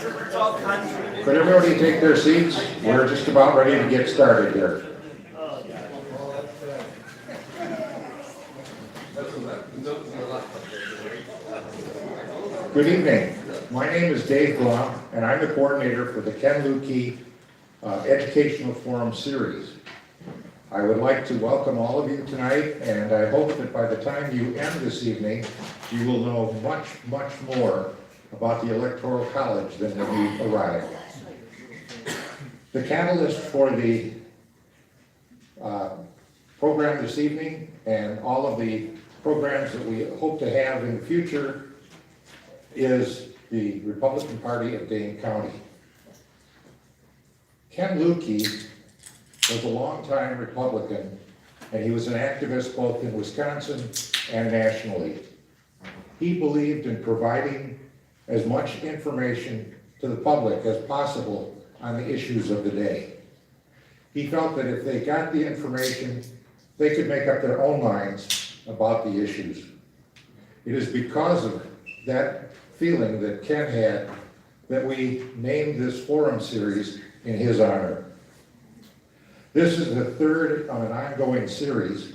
Could everybody take their seats? We're just about ready to get started here. Good evening. My name is Dave Blum, and I'm the coordinator for the Ken Lukey Educational Forum Series. I would like to welcome all of you tonight, and I hope that by the time you end this evening, you will know much, much more about the Electoral College than when you arrived. The catalyst for the program this evening and all of the programs that we hope to have in the future is the Republican Party of Dane County. Ken Lukey was a longtime Republican, and he was an activist both in Wisconsin and nationally. He believed in providing as much information to the public as possible on the issues of the day. He felt that if they got the information, they could make up their own minds about the issues. It is because of that feeling that Ken had that we named this forum series in his honor. This is the third of an ongoing series,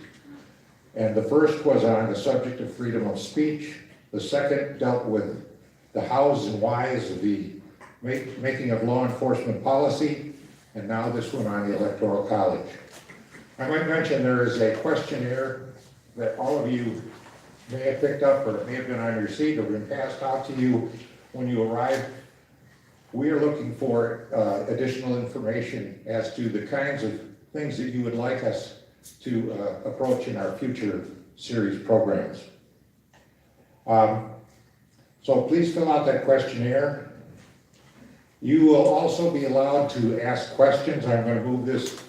and the first was on the subject of freedom of speech. The second dealt with the hows and whys of the making of law enforcement policy, and now this one on the Electoral College. I might mention there is a questionnaire that all of you may have picked up, or it may have been on your seat or been passed out to you when you arrived. We are looking for additional information as to the kinds of things that you would like us to approach in our future series programs. So please fill out that questionnaire. You will also be allowed to ask questions. I'm going to move this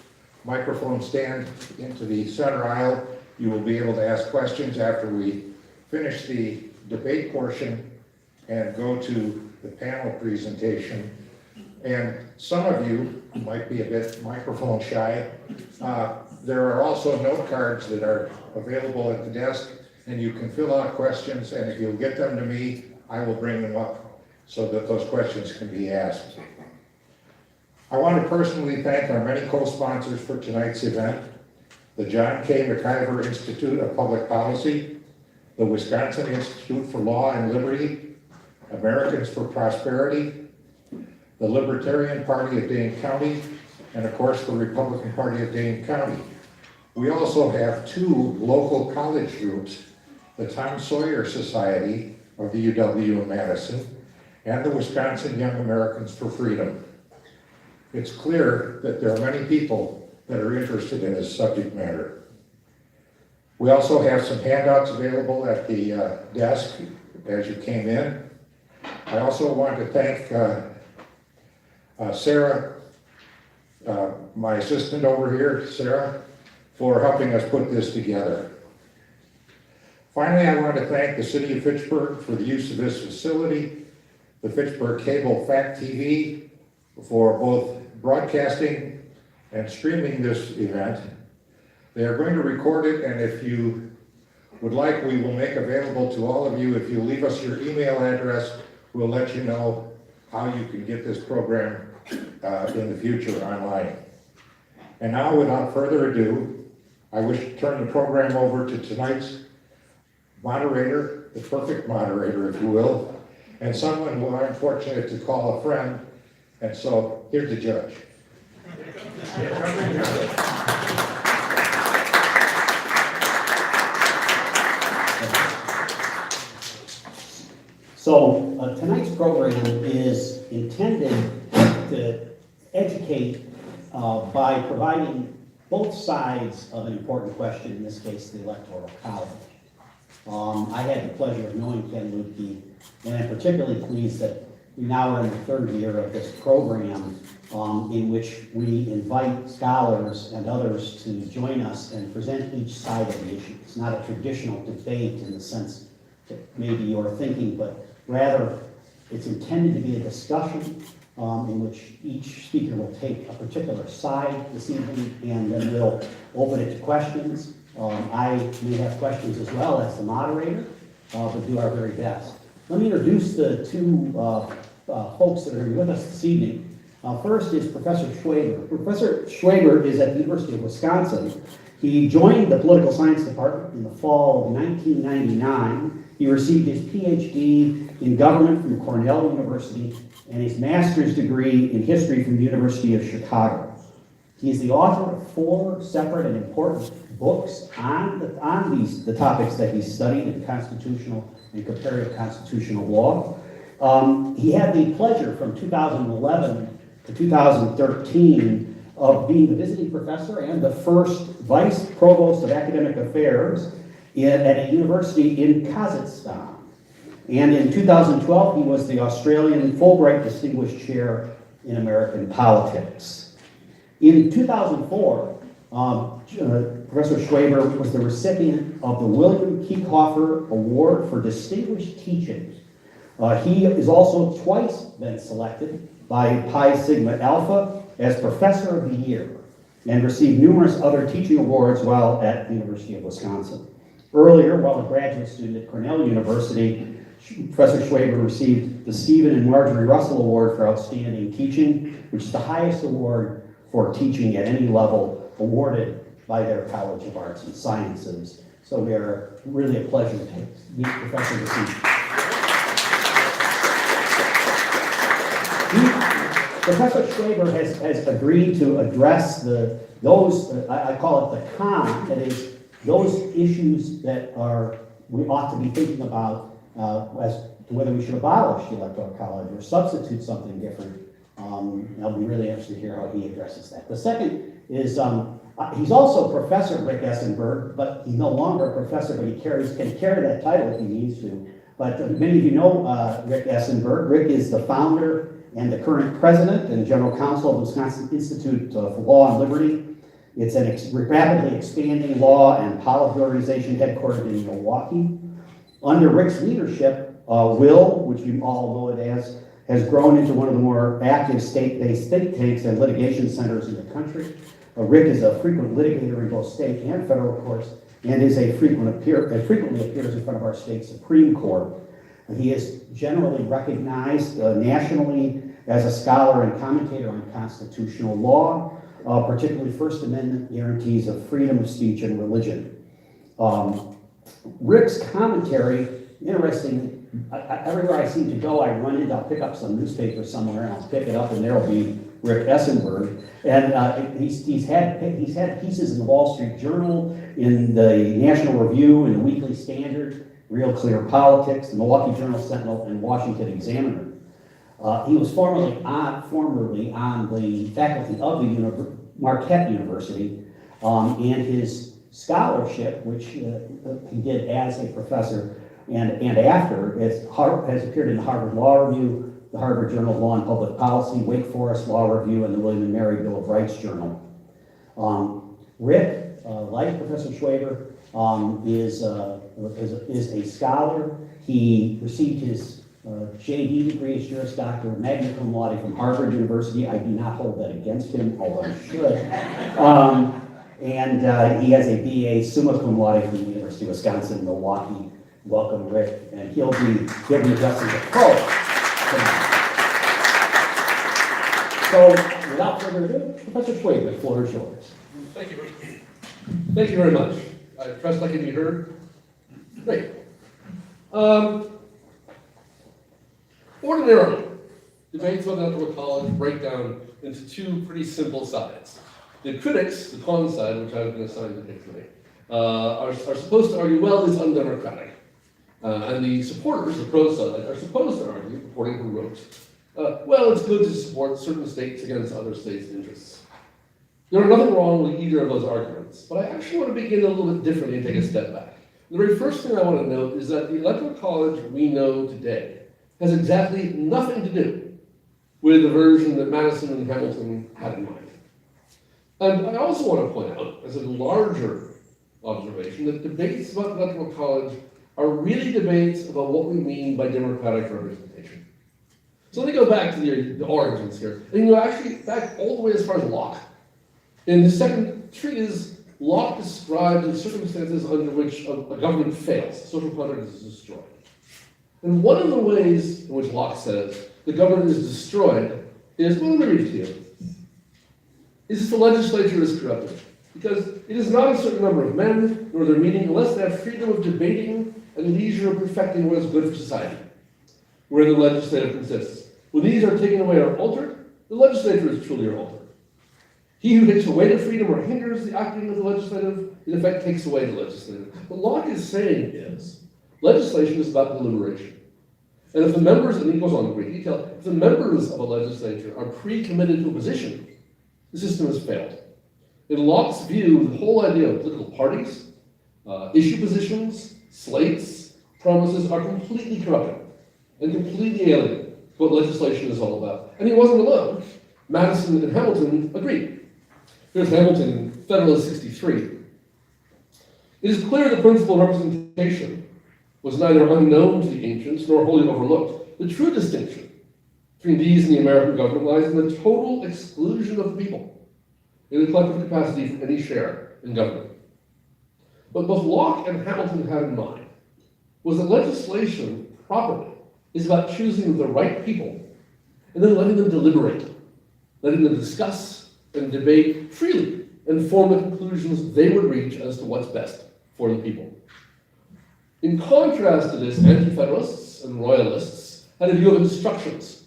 microphone stand into the center aisle. You will be able to ask questions after we finish the debate portion and go to the panel presentation. And some of you might be a bit microphone shy. There are also note cards that are available at the desk, and you can fill out questions, and if you'll get them to me, I will bring them up so that those questions can be asked. I want to personally thank our many co-sponsors for tonight's event: the John K. McIver Institute of Public Policy, the Wisconsin Institute for Law and Liberty, Americans for Prosperity, the Libertarian Party of Dane County, and of course the Republican Party of Dane County. We also have two local college groups, the Tom Sawyer Society of the UW in Madison, and the Wisconsin Young Americans for Freedom. It's clear that there are many people that are interested in this subject matter. We also have some handouts available at the desk as you came in. I also want to thank Sarah, my assistant over here, Sarah, for helping us put this together. Finally, I want to thank the City of Fitchburg for the use of this facility, the Fitchburg Cable Fact TV for both broadcasting and streaming this event. They are going to record it, and if you would like, we will make available to all of you. If you leave us your email address, we'll let you know how you can get this program in the future online. And now, without further ado, I wish to turn the program over to tonight's moderator, the perfect moderator, if you will, and someone who I'm fortunate to call a friend, and so here's the judge. So tonight's program is intended to educate by providing both sides of an important question, in this case the Electoral College. I had the pleasure of knowing Ken Lukey, and I'm particularly pleased that we now are in the third year of this program in which we invite scholars and others to join us and present each side of the issue. It's not a traditional debate in the sense that maybe you're thinking, but rather it's intended to be a discussion in which each speaker will take a particular side this evening, and then we'll open it to questions. I may have questions as well as the moderator, but do our very best. Let me introduce the two folks that are with us this evening. First is Professor Schwaber. Professor Schwaber is at the University of Wisconsin. He joined the political science department in the fall of 1999. He received his PhD in government from Cornell University and his master's degree in history from the University of Chicago. He is the author of 4 separate and important books on the topics that he studied in constitutional and comparative constitutional law. He had the pleasure from 2011 to 2013 of being the visiting professor and the first vice provost of academic affairs at a university in Kazakhstan. And in 2012, he was the Australian Fulbright Distinguished Chair in American Politics. In 2004, Professor Schwaber was the recipient of the William Kiekhofer Award for Distinguished Teaching. He is also twice been selected by Pi Sigma Alpha as Professor of the Year and received numerous other teaching awards while at the University of Wisconsin. Earlier, while a graduate student at Cornell University, Professor Schwaber received the Stephen and Marjorie Russell Award for Outstanding Teaching, which is the highest award for teaching at any level awarded by their College of Arts and Sciences. So we are really a pleasure to meet Professor this evening. Professor Schwaber has agreed to address those, I call it the con, that is, those issues that we ought to be thinking about as to whether we should abolish the Electoral College or substitute something different. I'll be really interested to hear how he addresses that. The second is, he's also Professor Rick Essenberg, but he's no longer a professor, but he can carry that title if he needs to. But many of you know Rick Essenberg. Rick is the founder and the current president and general counsel of the Wisconsin Institute for Law and Liberty. It's an rapidly expanding law and policy organization headquartered in Milwaukee. Under Rick's leadership, WIL, which you all know it as, has grown into one of the more active state-based think tanks and litigation centers in the country. Rick is a frequent litigator in both state and federal courts and is frequently appears in front of our state Supreme Court. He is generally recognized nationally as a scholar and commentator on constitutional law, particularly First Amendment guarantees of freedom of speech and religion. Rick's commentary, interesting, everywhere I seem to go, I run into, I'll pick up some newspaper somewhere and I'll pick it up and there'll be Rick Essenberg. And he's had pieces in the Wall Street Journal, in the National Review, in the Weekly Standard, Real Clear Politics, the Milwaukee Journal Sentinel, and Washington Examiner. He was formerly on the faculty of the Marquette University, and his scholarship, which he did as a professor and after, has appeared in the Harvard Law Review, the Harvard Journal of Law and Public Policy, Wake Forest Law Review, and the William and Mary Bill of Rights Journal. Rick, like Professor Schwaber, is a scholar. He received his JD degree as Juris Doctor, magna cum laude from Harvard University. I do not hold that against him, although I should. And he has a BA summa cum laude from the University of Wisconsin, Milwaukee. Welcome, Rick, and he'll be addressing the pro. So, without further ado, Professor Schwaber, the floor is yours. Thank you. Thank you very much. I trust I can be heard. Great. Ordinarily, debates on the Electoral College break down into 2 pretty simple sides. The critics, the con side, which I've been assigned to pick today, are supposed to argue, well, it's undemocratic. And the supporters, the pro side, are supposed to argue, according to who wrote, well, it's good to support certain states against other states' interests. There is nothing wrong with either of those arguments, but I actually want to begin a little bit differently and take a step back. The very first thing I want to note is that the Electoral College we know today has exactly nothing to do with the version that Madison and Hamilton had in mind. And I also want to point out, as a larger observation, that debates about the Electoral College are really debates about what we mean by democratic representation. So let me go back to the origins here. And actually back all the way as far as Locke. In the second treatise, Locke describes the circumstances under which a government fails, social contract is destroyed. And one of the ways in which Locke says the government is destroyed is, well, let me read it to you. Is this the legislature is corrupted? Because it is not a certain number of men, nor their meeting, unless they have freedom of debating and leisure of perfecting what is good for society, where the legislative consists. When these are taken away or altered, the legislature is truly altered. He who takes away the freedom or hinders the acting of the legislative, in effect takes away the legislative. What Locke is saying is, legislation is about deliberation. And if the members, and he goes on in great detail, if the members of a legislature are pre-committed to a position, the system has failed. In Locke's view, the whole idea of political parties, issue positions, slates, promises are completely corrupted and completely alien to what legislation is all about. And he wasn't alone. Madison and Hamilton agreed. Here's Hamilton in Federalist 63. It is clear the principle of representation was neither unknown to the ancients nor wholly overlooked. The true distinction between these and the American government lies in the total exclusion of the people in the collective capacity for any share in government. What both Locke and Hamilton had in mind was that legislation properly is about choosing the right people and then letting them deliberate, letting them discuss and debate freely and form the conclusions they would reach as to what's best for the people. In contrast to this, anti-federalists and royalists had a view of instructions.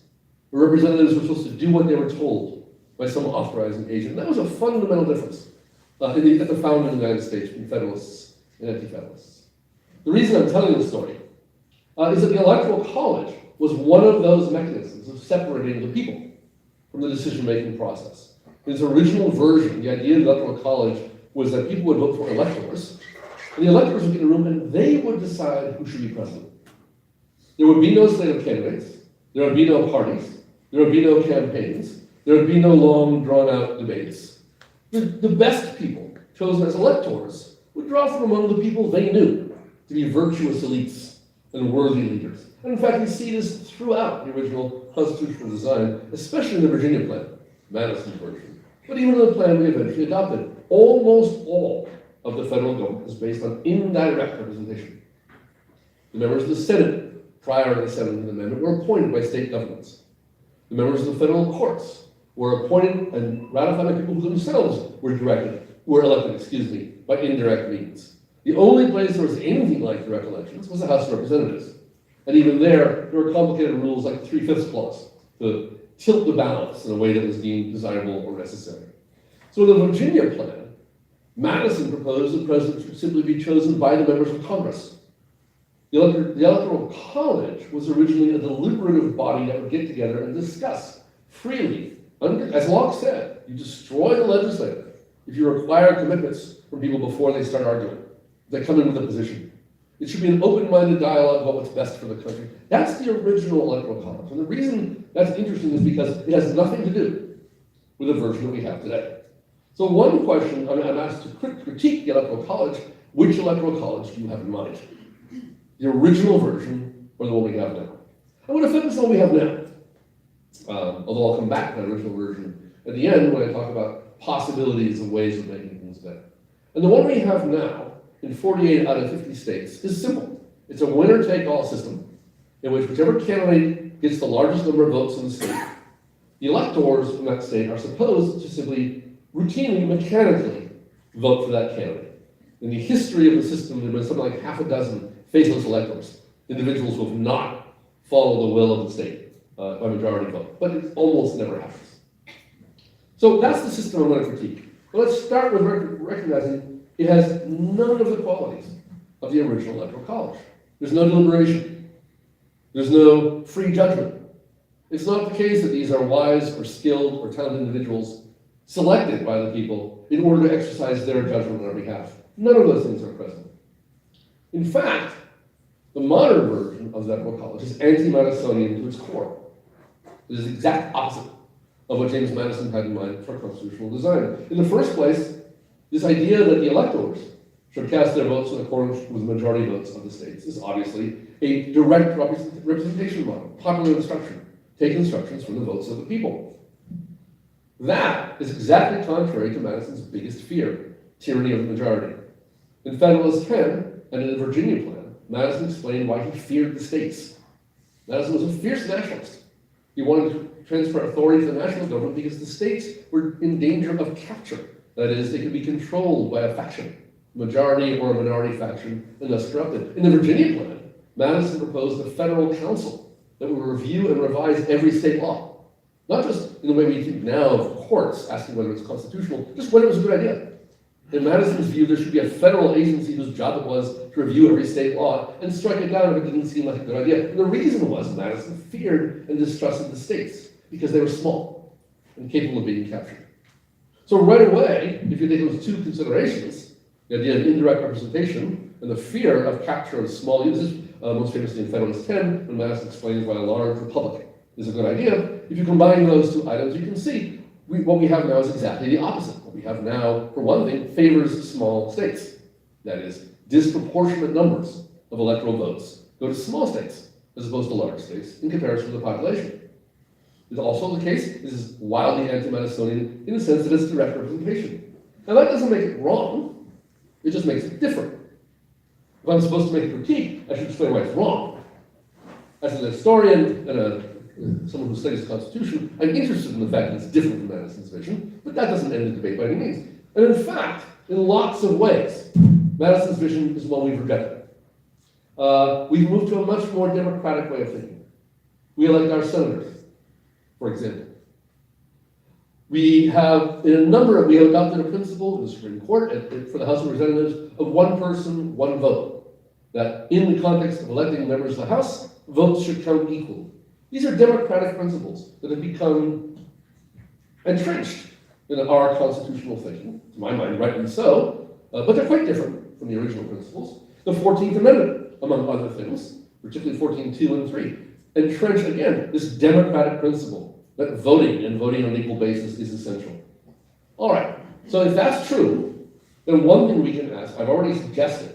The representatives were supposed to do what they were told by some authorizing agent. That was a fundamental difference at the founding of the United States between Federalists and Anti-Federalists. The reason I'm telling this story is that the Electoral College was one of those mechanisms of separating the people from the decision-making process. In its original version, the idea of the Electoral College was that people would vote for electors, and the electors would get in a room and they would decide who should be president. There would be no slate of candidates, there would be no parties, there would be no campaigns, there would be no long, drawn-out debates. The best people, chosen as electors, would draw from among the people they knew to be virtuous elites and worthy leaders. And in fact, you see this throughout the original constitutional design, especially in the Virginia plan, Madison's version. But even in the plan we eventually adopted, almost all of the federal government is based on indirect representation. The members of the Senate, prior to the 17th Amendment, were appointed by state governments. The members of the federal courts were appointed and ratified by people who themselves were elected, by indirect means. The only place there was anything like direct elections was the House of Representatives. And even there were complicated rules like the 3/5 clause to tilt the balance in a way that was deemed desirable or necessary. So in the Virginia plan, Madison proposed that presidents should simply be chosen by the members of Congress. The Electoral College was originally a deliberative body that would get together and discuss freely. As Locke said, you destroy the legislature if you require commitments from people before they start arguing. They come in with a position. It should be an open-minded dialogue about what's best for the country. That's the original Electoral College. And the reason that's interesting is because it has nothing to do with the version that we have today. So one question, I'm asked to critique the Electoral College. Which Electoral College do you have in mind? The original version or the one we have now? I'm going to focus on what we have now. Although I'll come back to that original version at the end when I talk about possibilities and ways of making things better. And the one we have now, in 48 out of 50 states, is simple. It's a winner-take-all system in which whichever candidate gets the largest number of votes in the state, the electors from that state are supposed to simply, routinely, mechanically vote for that candidate. In the history of the system, there have been something like half a dozen faithless electors, individuals who have not followed the will of the state by majority vote, but it almost never happens. So that's the system I'm going to critique. But let's start with recognizing it has none of the qualities of the original Electoral College. There's no deliberation. There's no free judgment. It's not the case that these are wise or skilled or talented individuals selected by the people in order to exercise their judgment on our behalf. None of those things are present. In fact, the modern version of the Electoral College is anti-Madisonian to its core. It is the exact opposite of what James Madison had in mind for constitutional design. In the first place, this idea that the electors should cast their votes in accordance with the majority votes of the states is obviously a direct representation model, popular instruction. Take instructions from the votes of the people. That is exactly contrary to Madison's biggest fear, tyranny of the majority. In Federalist 10 and in the Virginia plan, Madison explained why he feared the states. Madison was a fierce nationalist. He wanted to transfer authority to the national government because the states were in danger of capture. That is, they could be controlled by a faction, majority or a minority faction, and thus corrupted. In the Virginia plan, Madison proposed a federal council that would review and revise every state law. Not just in the way we think now of courts asking whether it's constitutional, just whether it was a good idea. In Madison's view, there should be a federal agency whose job it was to review every state law and strike it down if it didn't seem like a good idea. And the reason was Madison feared and distrusted the states because they were small and capable of being captured. So right away, if you take those two considerations, the idea of indirect representation and the fear of capture of small units, most famously in Federalist 10, when Madison explains why a large republic is a good idea, if you combine those two items, you can see what we have now is exactly the opposite. What we have now, for one thing, favors small states. That is, disproportionate numbers of electoral votes go to small states as opposed to large states in comparison to the population. It's also the case, this is wildly anti-Madisonian in the sense that it's direct representation. Now that doesn't make it wrong, it just makes it different. If I'm supposed to make a critique, I should explain why it's wrong. As an historian and someone who studies the Constitution, I'm interested in the fact that it's different from Madison's vision, but that doesn't end the debate by any means. And in fact, in lots of ways, Madison's vision is one we've rejected. We've moved to a much more democratic way of thinking. We elect our senators, for example. We have adopted a principle in the Supreme Court for the House of Representatives of one person, one vote. That in the context of electing members of the House, votes should count equally. These are democratic principles that have become entrenched in our constitutional thinking, to my mind, rightly so, but they're quite different from the original principles. The 14th Amendment, among other things, particularly 14.2 and 3, entrench again this democratic principle that voting and voting on an equal basis is essential. All right, so if that's true, then one thing we can ask, I've already suggested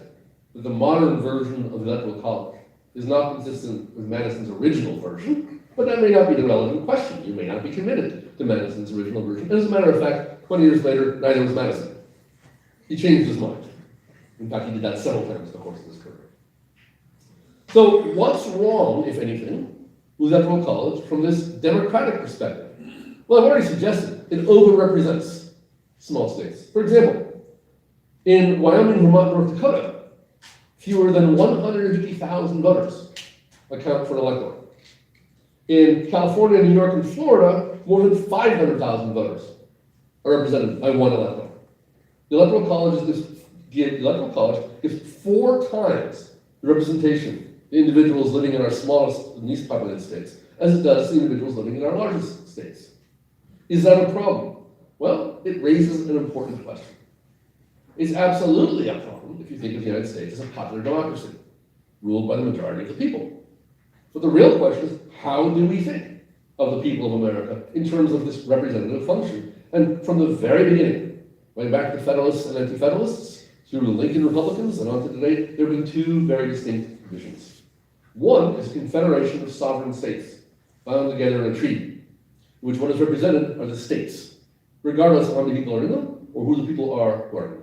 that the modern version of the Electoral College is not consistent with Madison's original version, but that may not be the relevant question. You may not be committed to Madison's original version. And as a matter of fact, 20 years later, neither was Madison. He changed his mind. In fact, he did that several times in the course of his career. So what's wrong, if anything, with Electoral College from this democratic perspective? Well, I've already suggested it overrepresents small states. For example, in Wyoming, Vermont, North Dakota, fewer than 150,000 voters account for an electorate. In California, New York, and Florida, more than 500,000 voters are represented by one electorate. The Electoral College gives 4 times the representation to individuals living in our smallest and least populated states as it does to individuals living in our largest states. Is that a problem? Well, it raises an important question. It's absolutely a problem if you think of the United States as a popular democracy, ruled by the majority of the people. But the real question is, how do we think of the people of America in terms of this representative function? And from the very beginning, going back to Federalists and Anti-Federalists, through the Lincoln Republicans, and on to today, there have been 2 very distinct visions. One is a confederation of sovereign states, bound together in a treaty, in which what is represented are the states, regardless of how many people are in them, or who the people are who are in them.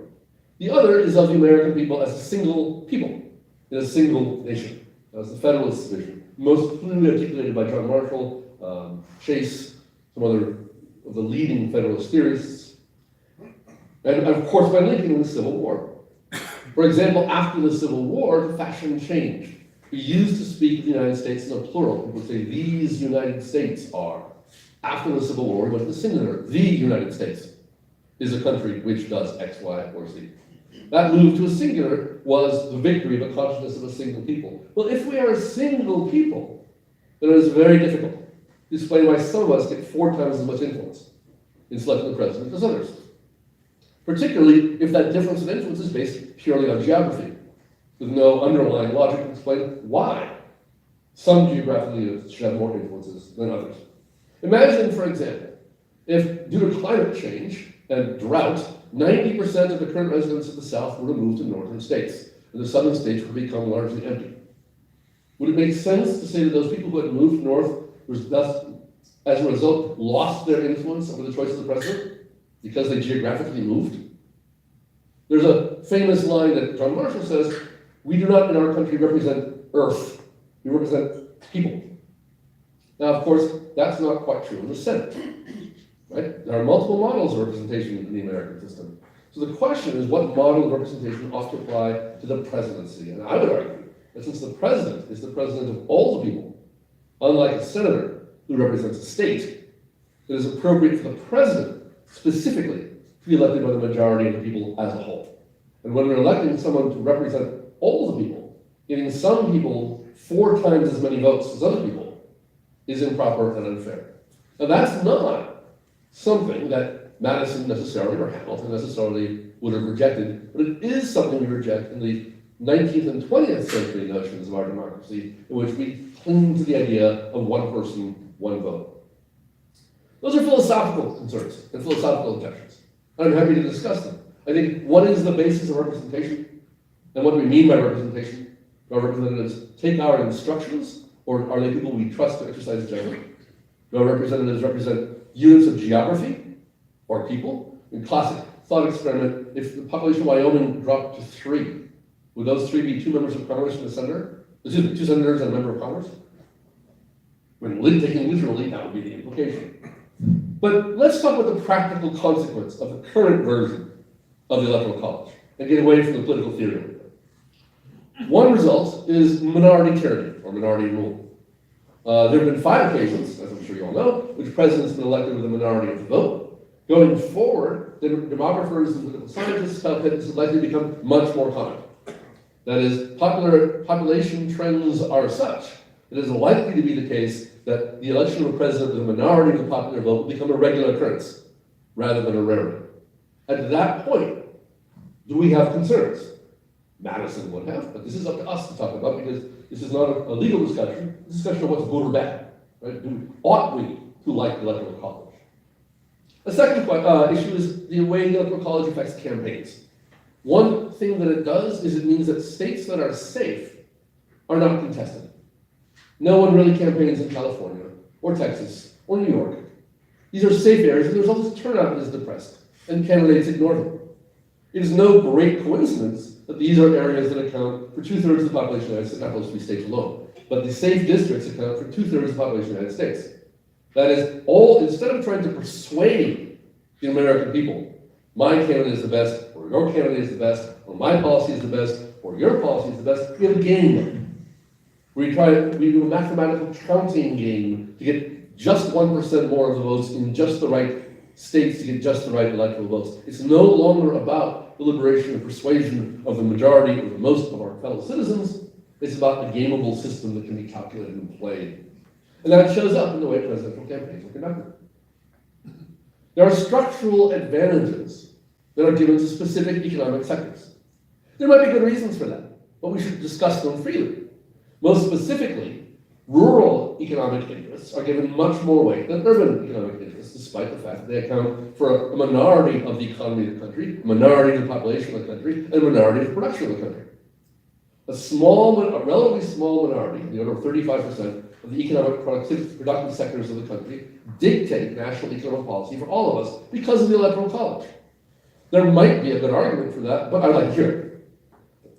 The other is of the American people as a single people, in a single nation. That's the Federalist vision, most clearly articulated by John Marshall, Chase, some other of the leading Federalist theorists, and of course by Lincoln in the Civil War. For example, after the Civil War, the fashion changed. We used to speak of the United States in a plural. People would say, these United States are. After the Civil War, we went to the singular. The United States is a country which does X, Y, or Z. That move to a singular was the victory of a consciousness of a single people. Well, if we are a single people, then it is very difficult to explain why some of us get 4 times as much influence in selecting the president as others. Particularly if that difference in influence is based purely on geography, with no underlying logic to explain why some geographical units should have more influences than others. Imagine, for example, if due to climate change and drought, 90% of the current residents of the South were to move to northern states, and the southern states would become largely empty. Would it make sense to say that those people who had moved north were thus, as a result, lost their influence over the choice of the president because they geographically moved? There's a famous line that John Marshall says, we do not in our country represent Earth, we represent people. Now, of course, that's not quite true in the Senate, right? There are multiple models of representation in the American system. So the question is, what model of representation ought to apply to the presidency? And I would argue that since the president is the president of all the people, unlike a senator who represents a state, it is appropriate for the president specifically to be elected by the majority of the people as a whole. And when we're electing someone to represent all the people, giving some people 4 times as many votes as other people is improper and unfair. Now that's not something that Madison necessarily or Hamilton necessarily would have rejected, but it is something we reject in the 19th and 20th century notions of our democracy, in which we cling to the idea of one person, one vote. Those are philosophical concerns and philosophical objections. I'm happy to discuss them. I think what is the basis of representation? And what do we mean by representation? Do our representatives take our instructions, or are they people we trust to exercise judgment? Do our representatives represent units of geography or people? In classic thought experiment, if the population of Wyoming dropped to 3, would those 3 be 2 members of Congress and a senator? Excuse me, 2 senators and a member of Congress? When taken literally, that would be the implication. But let's talk about the practical consequence of the current version of the Electoral College and get away from the political theory. One result is minority tyranny or minority rule. There have been 5 occasions, as I'm sure you all know, which presidents have been elected with a minority of the vote. Going forward, demographers and political scientists have this is likely to become much more common. That is, population trends are such that it is likely to be the case that the election of a president with a minority of the popular vote will become a regular occurrence rather than a rarity. At that point, do we have concerns? Madison would have, but this is up to us to talk about because this is not a legal discussion. It's a discussion of what's good or bad. Right? Ought we to like the Electoral College? A second issue is the way the Electoral College affects campaigns. One thing that it does is it means that states that are safe are not contested. No one really campaigns in California, or Texas, or New York. These are safe areas, and the result is turnout is depressed, and candidates ignore them. It is no great coincidence that these are areas that account for 2/3 of the population of the United States, not those 3 states alone, but the safe districts account for 2/3 of the population of the United States. That is, instead of trying to persuade the American people, my candidate is the best, or your candidate is the best, or my policy is the best, or your policy is the best, we have a game. We do a mathematical counting game to get just 1% more of the votes in just the right states to get just the right electoral votes. It's no longer about the liberation and persuasion of the majority or the most of our fellow citizens. It's about a gameable system that can be calculated and played. And that shows up in the way presidential campaigns are conducted. There are structural advantages that are given to specific economic sectors. There might be good reasons for that, but we should discuss them freely. Most specifically, rural economic interests are given much more weight than urban economic interests, despite the fact that they account for a minority of the economy of the country, a minority of the population of the country, and a minority of the production of the country. A relatively small minority, the order of 35% of the economic productive sectors of the country, dictate national economic policy for all of us because of the Electoral College. There might be a good argument for that, but I'd like to hear it.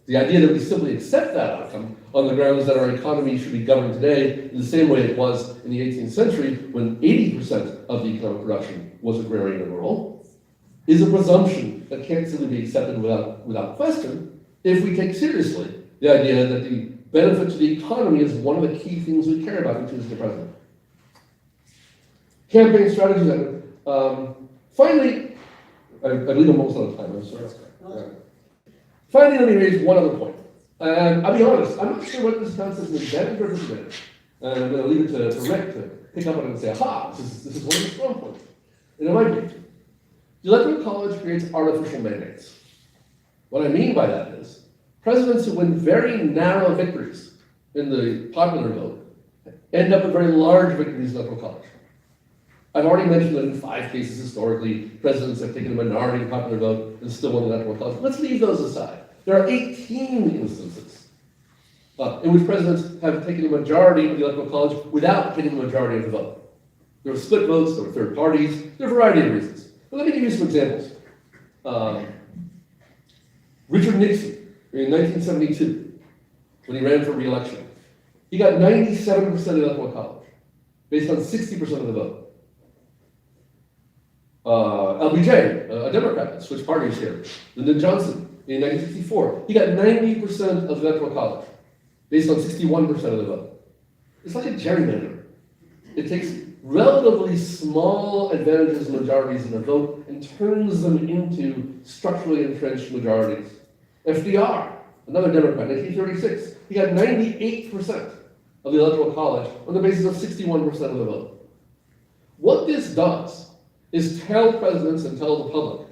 The idea that we simply accept that outcome on the grounds that our economy should be governed today in the same way it was in the 18th century when 80% of the economic production was agrarian and rural, is a presumption that can't simply be accepted without question if we take seriously the idea that the benefit to the economy is one of the key things we care about in choosing the president. Campaign strategies. Finally, I believe I'm almost out of time, I'm sorry. Finally, let me raise one other point. And I'll be honest, I'm not sure what this counts as an advantage or disadvantage. And I'm going to leave it to Rick to pick up on it and say, aha, this is one of the strong points. And it might be. The Electoral College creates artificial mandates. What I mean by that is, presidents who win very narrow victories in the popular vote end up with very large victories in the Electoral College. I've already mentioned that in 5 cases historically, presidents have taken a minority of the popular vote and still won the Electoral College. Let's leave those aside. There are 18 instances in which presidents have taken a majority of the Electoral College without getting the majority of the vote. There were split votes, there were third parties, there are a variety of reasons. But let me give you some examples. Richard Nixon, in 1972, when he ran for re-election, he got 97% of the Electoral College. based on 60% of the vote. LBJ, a Democrat, switched parties here. Lyndon Johnson in 1964, he got 90% of the Electoral College, based on 61% of the vote. It's like a gerrymander. It takes relatively small advantages and majorities in a vote and turns them into structurally entrenched majorities. FDR, another Democrat, 1936, he got 98% of the Electoral College on the basis of 61% of the vote. What this does is tell presidents and tell the public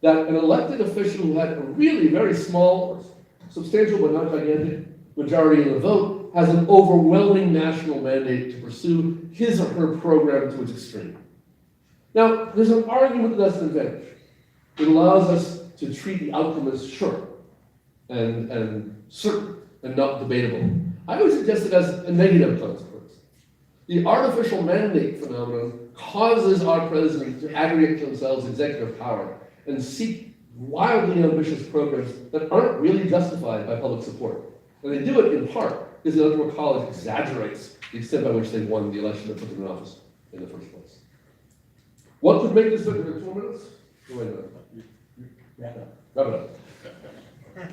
that an elected official who had a really very small, substantial but not gigantic majority in the vote has an overwhelming national mandate to pursue his or her program to its extreme. Now, there's an argument that that's an advantage. It allows us to treat the outcome as sure and certain and not debatable. I would suggest it as a negative consequence. The artificial mandate phenomenon causes our presidents to aggregate to themselves executive power and seek wildly ambitious programs that aren't really justified by public support. And they do it in part because the Electoral College exaggerates the extent by which they won the election that put them in office in the first place. What could make this different in 2 minutes? Wait a minute. Wrap it up.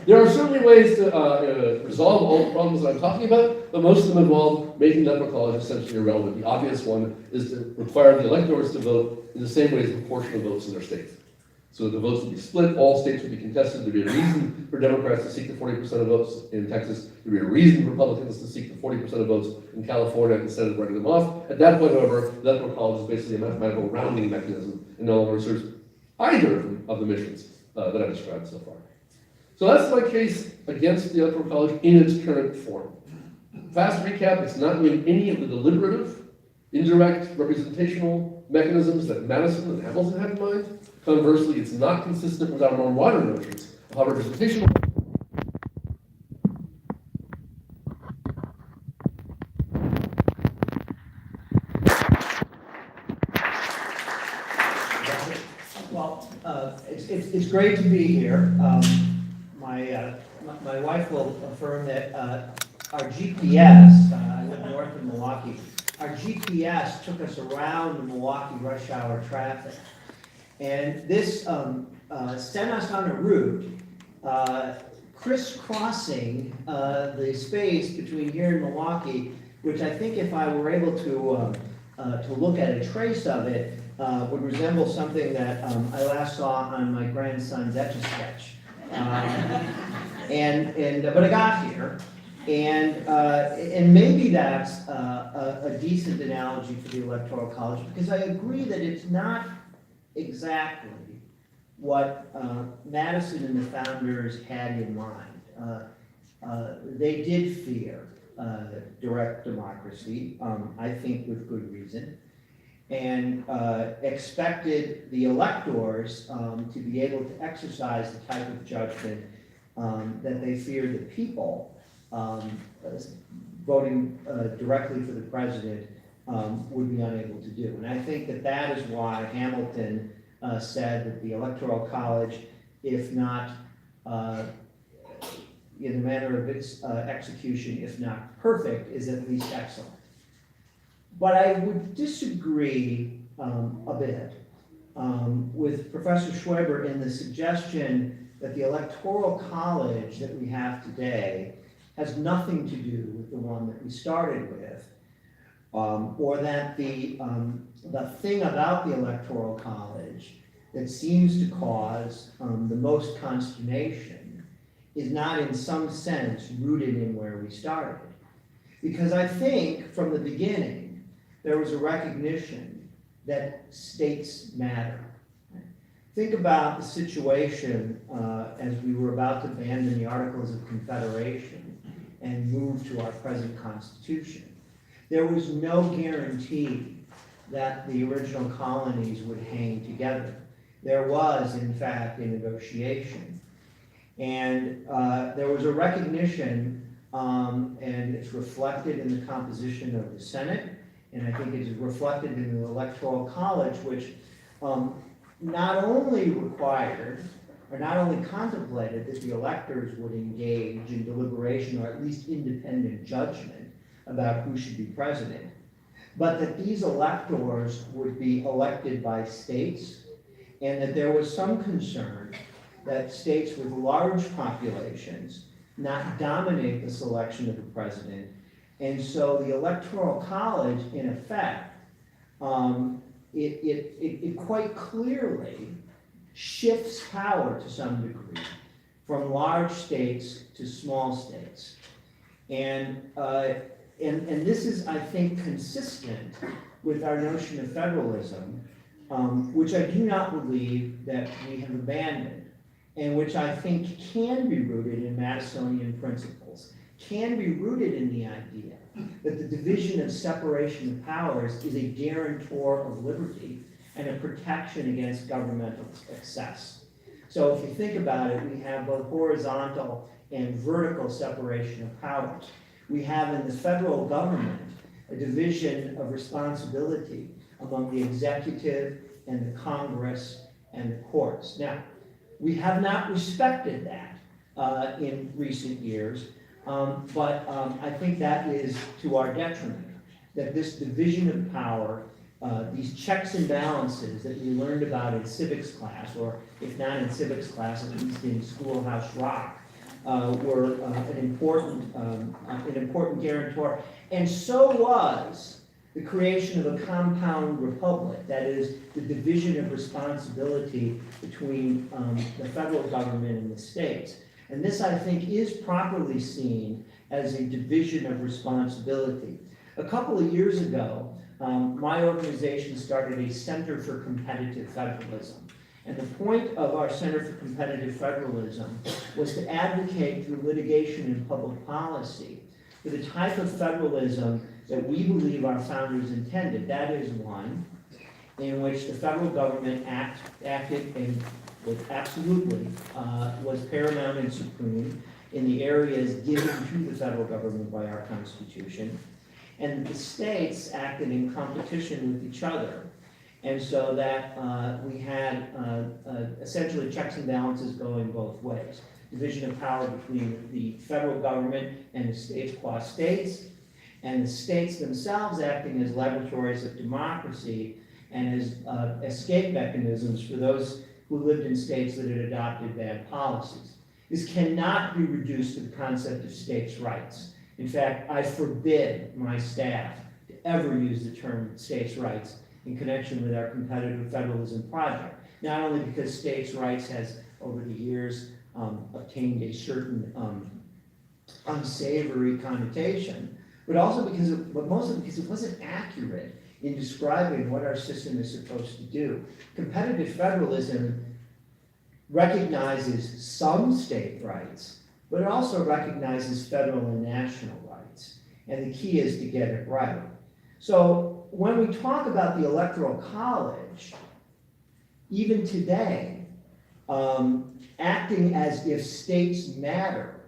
There are certainly ways to resolve all the problems that I'm talking about, but most of them involve making the Electoral College essentially irrelevant. The obvious one is to require the electors to vote in the same way as the proportion of votes in their states. So the votes would be split, all states would be contested, there'd be a reason for Democrats to seek the 40% of votes in Texas, there'd be a reason for Republicans to seek the 40% of votes in California instead of writing them off. At that point, however, the Electoral College is basically a mathematical rounding mechanism and no longer serves either of the missions that I've described so far. So that's my case against the Electoral College in its current form. Fast recap, it's not doing any of the deliberative, indirect, representational mechanisms that Madison and Hamilton had in mind. Conversely, it's not consistent with our more modern notions of how representational. Well, it's great to be here. My wife will affirm that our GPS, I live north of Milwaukee, our GPS took us around the Milwaukee rush hour traffic. And this sent us on a route crisscrossing the space between here and Milwaukee, which I think if I were able to look at a trace of it, would resemble something that I last saw on my grandson's Etch-a-Sketch. But I got here, and maybe that's a decent analogy for the Electoral College, because I agree that it's not exactly what Madison and the founders had in mind. They did fear direct democracy, I think with good reason, and expected the electors to be able to exercise the type of judgment that they feared the people voting directly for the president would be unable to do. And I think that that is why Hamilton said that the Electoral College, if not in the manner of its execution, if not perfect, is at least excellent. But I would disagree a bit with Professor Schweber in the suggestion that the Electoral College that we have today has nothing to do with the one that we started with, or that the thing about the Electoral College that seems to cause the most consternation is not in some sense rooted in where we started. Because I think from the beginning, there was a recognition that states matter. Think about the situation as we were about to abandon the Articles of Confederation and move to our present Constitution. There was no guarantee that the original colonies would hang together. There was, in fact, a negotiation. And there was a recognition, and it's reflected in the composition of the Senate, and I think it's reflected in the Electoral College, which not only required, or not only contemplated that the electors would engage in deliberation, or at least independent judgment about who should be president, but that these electors would be elected by states, and that there was some concern that states with large populations not dominate the selection of the president. And so the Electoral College, in effect, it quite clearly shifts power to some degree from large states to small states. And this is, I think, consistent with our notion of federalism, which I do not believe that we have abandoned, and which I think can be rooted in Madisonian principles, can be rooted in the idea that the division of separation of powers is a guarantor of liberty and a protection against governmental excess. So if you think about it, we have both horizontal and vertical separation of powers. We have in the federal government a division of responsibility among the executive and the Congress and the courts. Now, we have not respected that in recent years, but I think that is to our detriment, that this division of power, these checks and balances that we learned about in civics class, or if not in civics class, at least in Schoolhouse Rock, were an important guarantor. And so was the creation of a compound republic, that is, the division of responsibility between the federal government and the states. And this, I think, is properly seen as a division of responsibility. A couple of years ago, my organization started a Center for Competitive Federalism. And the point of our Center for Competitive Federalism was to advocate through litigation and public policy for the type of federalism that we believe our founders intended. That is one in which the federal government acted and was absolutely was paramount and supreme in the areas given to the federal government by our Constitution. And the states acted in competition with each other. And so that we had essentially checks and balances going both ways. Division of power between the federal government and the states qua states, and the states themselves acting as laboratories of democracy and as escape mechanisms for those who lived in states that had adopted bad policies. This cannot be reduced to the concept of states' rights. In fact, I forbid my staff to ever use the term states' rights in connection with our competitive federalism project. Not only because states' rights has, over the years, obtained a certain unsavory connotation, but also because, but mostly because it wasn't accurate in describing what our system is supposed to do. Competitive federalism recognizes some state rights, but it also recognizes federal and national rights. And the key is to get it right. So when we talk about the Electoral College, even today, acting as if states matter,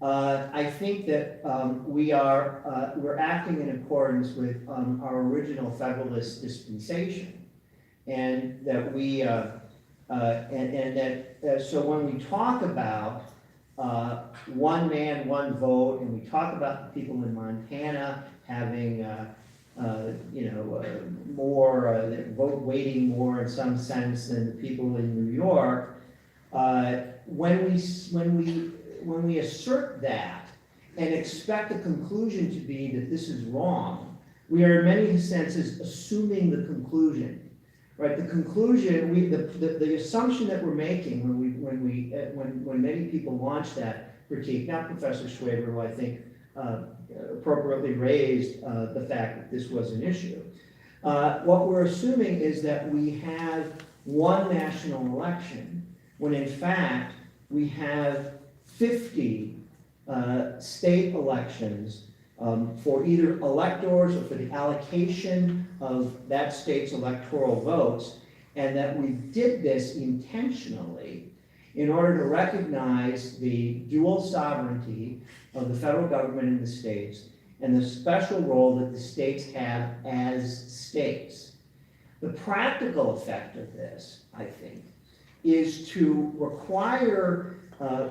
I think that we're acting in accordance with our original Federalist dispensation, and that so when we talk about one man, one vote, and we talk about the people in Montana having more vote weighting more in some sense than the people in New York, when we assert that and expect the conclusion to be that this is wrong, we are in many senses assuming the conclusion, right? The conclusion, the assumption that we're making when many people launch that critique, not Professor Schwaber, who I think appropriately raised the fact that this was an issue. What we're assuming is that we have one national election, when in fact we have 50 state elections for either electors or for the allocation of that state's electoral votes, and that we did this intentionally in order to recognize the dual sovereignty of the federal government and the states, and the special role that the states have as states. The practical effect of this, I think, is to require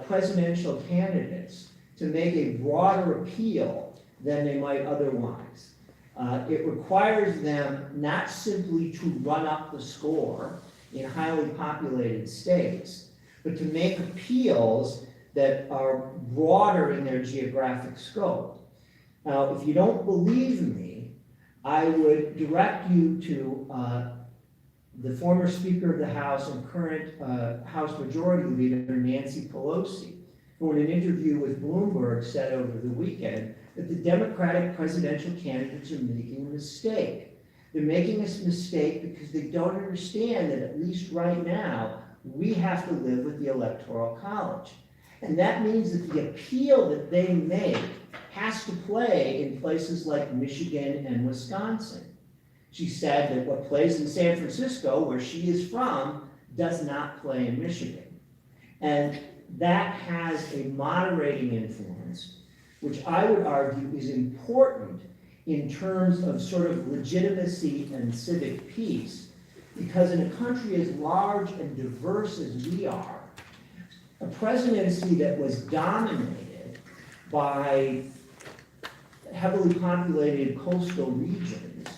presidential candidates to make a broader appeal than they might otherwise. It requires them not simply to run up the score in highly populated states, but to make appeals that are broader in their geographic scope. Now, if you don't believe me, I would direct you to the former Speaker of the House and current House Majority Leader Nancy Pelosi, who in an interview with Bloomberg said over the weekend that the Democratic presidential candidates are making a mistake. They're making a mistake because they don't understand that, at least right now, we have to live with the Electoral College. And that means that the appeal that they make has to play in places like Michigan and Wisconsin. She said that what plays in San Francisco, where she is from, does not play in Michigan. And that has a moderating influence, which I would argue is important in terms of sort of legitimacy and civic peace, because in a country as large and diverse as we are, a presidency that was dominated by heavily populated coastal regions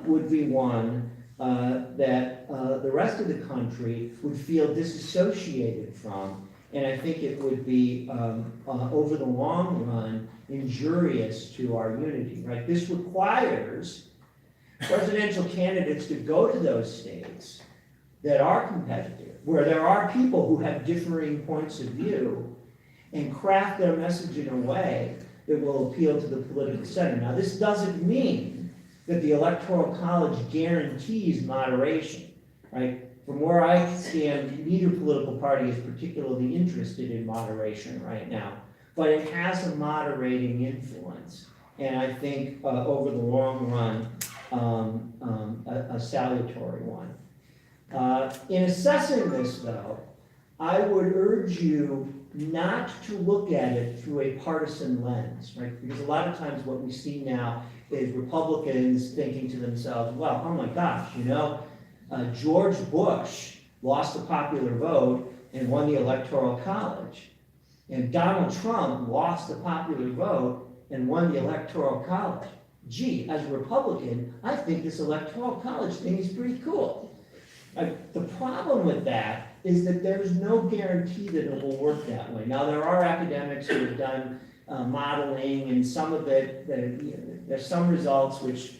would be one that the rest of the country would feel disassociated from. And I think it would be, over the long run, injurious to our unity, right? This requires presidential candidates to go to those states that are competitive, where there are people who have differing points of view, and craft their message in a way that will appeal to the political center. Now, this doesn't mean that the Electoral College guarantees moderation, right? From where I stand, neither political party is particularly interested in moderation right now, but it has a moderating influence, and I think over the long run, a salutary one. In assessing this, though, I would urge you not to look at it through a partisan lens, right? Because a lot of times what we see now is Republicans thinking to themselves, well, oh my gosh, George Bush lost the popular vote and won the Electoral College. And Donald Trump lost the popular vote and won the Electoral College. Gee, as a Republican, I think this Electoral College thing is pretty cool. The problem with that is that there's no guarantee that it will work that way. Now, there are academics who have done modeling, and some of it, there's some results which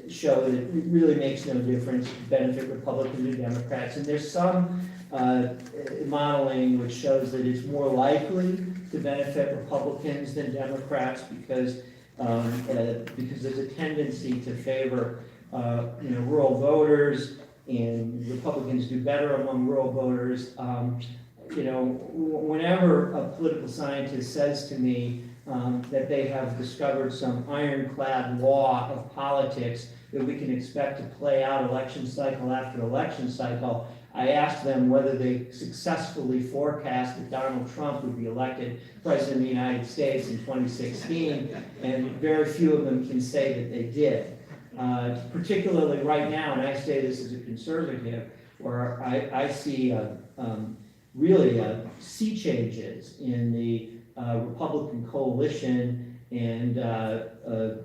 show that it really makes no difference to benefit Republicans or Democrats, and there's some modeling which shows that it's more likely to benefit Republicans than Democrats because there's a tendency to favor rural voters, and Republicans do better among rural voters. Whenever a political scientist says to me that they have discovered some ironclad law of politics that we can expect to play out election cycle after election cycle, I ask them whether they successfully forecast that Donald Trump would be elected President of the United States in 2016, and very few of them can say that they did. Particularly right now, and I say this as a conservative, where I see really sea changes in the Republican coalition and a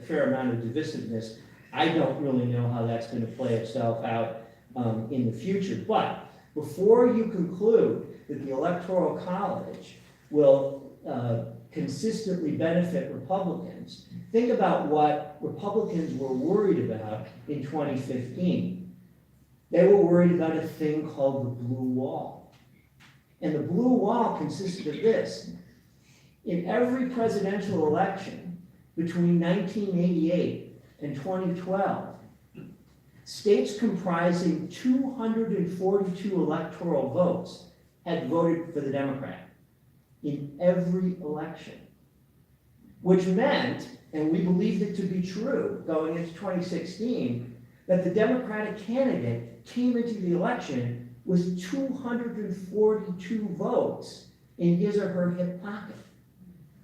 fair amount of divisiveness. I don't really know how that's going to play itself out in the future. But before you conclude that the Electoral College will consistently benefit Republicans, think about what Republicans were worried about in 2015. They were worried about a thing called the blue wall. And the blue wall consisted of this. In every presidential election between 1988 and 2012, states comprising 242 electoral votes had voted for the Democrat in every election, which meant, and we believed it to be true going into 2016, that the Democratic candidate came into the election with 242 votes in his or her hip pocket,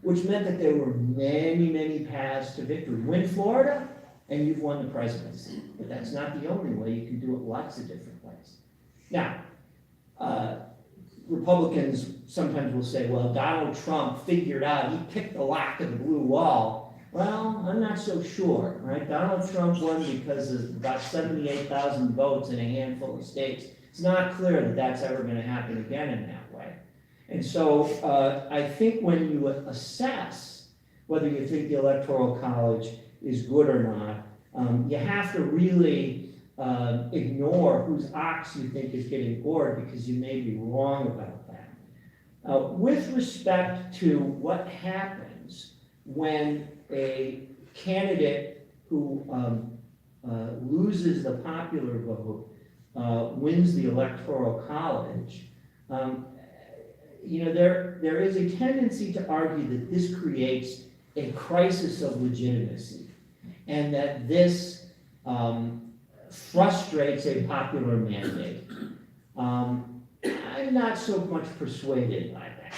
which meant that there were many, many paths to victory. Win Florida, and you've won the presidency. But that's not the only way. You can do it lots of different ways. Now, Republicans sometimes will say, well, Donald Trump figured out, he picked the lock of the blue wall Well, I'm not so sure, right? Donald Trump won because of about 78,000 votes in a handful of states. It's not clear that that's ever going to happen again in that way. And so I think when you assess whether you think the Electoral College is good or not, you have to really ignore whose ox you think is getting gored, because you may be wrong about that. With respect to what happens when a candidate who loses the popular vote wins the Electoral College, there is a tendency to argue that this creates a crisis of legitimacy, and that this frustrates a popular mandate. I'm not so much persuaded by that.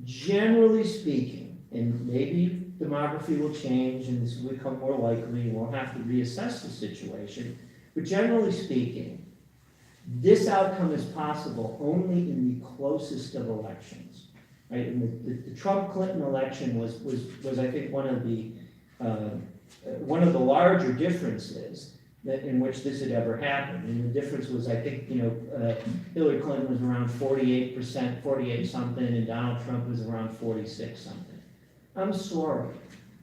Generally speaking, and maybe demography will change and this will become more likely, and we'll have to reassess the situation, but generally speaking, this outcome is possible only in the closest of elections, right? And the Trump-Clinton election was I think one of the larger differences in which this had ever happened. And the difference was, I think, Hillary Clinton was around 48%, 48 something, and Donald Trump was around 46 something. I'm sorry,